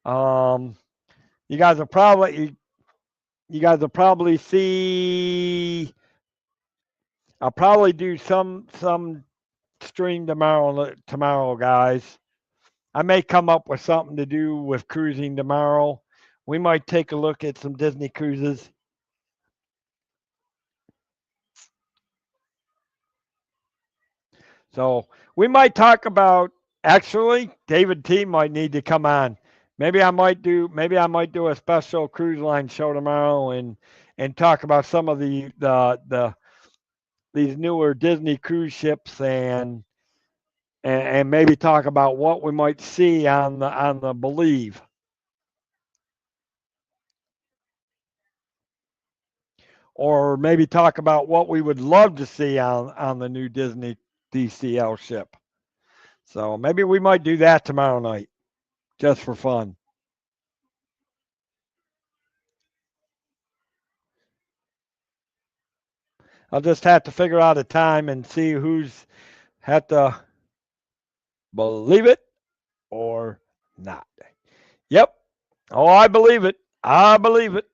Um, you guys will probably you guys will probably see. I'll probably do some stream tomorrow, guys. I may come up with something to do with cruising tomorrow. We might take a look at some Disney cruises. So we might talk about actually David T might need to come on. Maybe I might do a special cruise line show tomorrow and talk about some of the these newer Disney cruise ships and maybe talk about what we might see on the Believe, or maybe talk about what we would love to see on the new Disney DCL ship. So maybe we might do that tomorrow night just for fun. I'll just have to figure out a time and see who's had to believe it or not. Yep. Oh, I believe it. I believe it.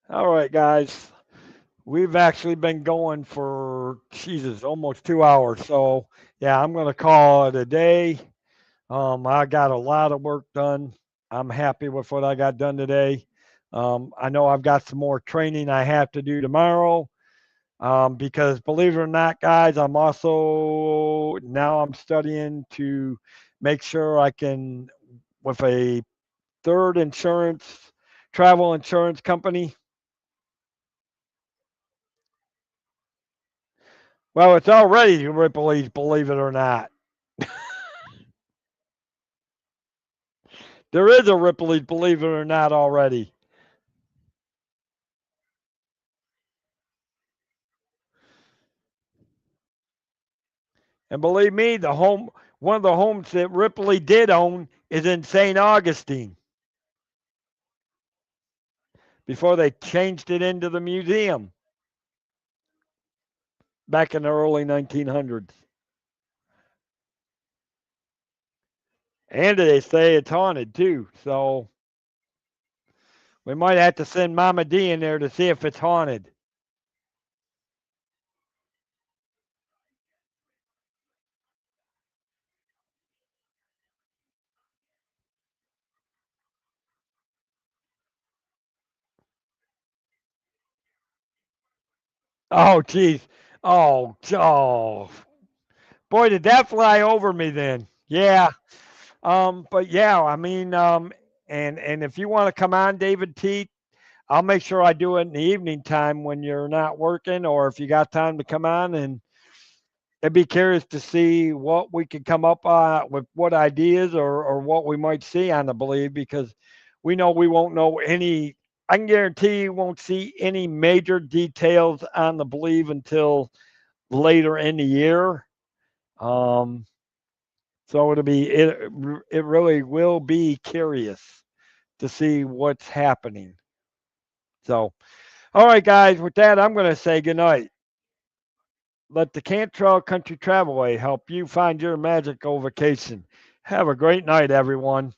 All right, guys. we've actually been going for Jesus almost 2 hours. So yeah, I'm gonna call it a day. I got a lot of work done. I'm happy with what I got done today. I know I've got some more training I have to do tomorrow. Because believe it or not, guys, I'm studying to make sure I can with a third travel insurance company. Well, it's already Ripley's, believe it or not. There is a Ripley's, believe it or not, already. And believe me, one of the homes that Ripley did own is in St. Augustine before they changed it into the museum back in the early 1900s. And they say it's haunted too. So we might have to send Mama D in there to see if it's haunted. Oh, geez. Oh. Boy, did that fly over me then. Yeah. But yeah, I mean, and if you want to come on, David T, I'll make sure I do it in the evening time when you're not working, or if you got time to come on. And I'd be curious to see what we could come up with, what ideas or what we might see on the Believe, because we know we won't know any. I can guarantee you won't see any major details on the Believe until later in the year. Um, so it really will be curious to see what's happening. So, all right, guys, with that, I'm going to say goodnight. Let the Cantrell Country Travelway help you find your magical vacation. Have a great night, everyone.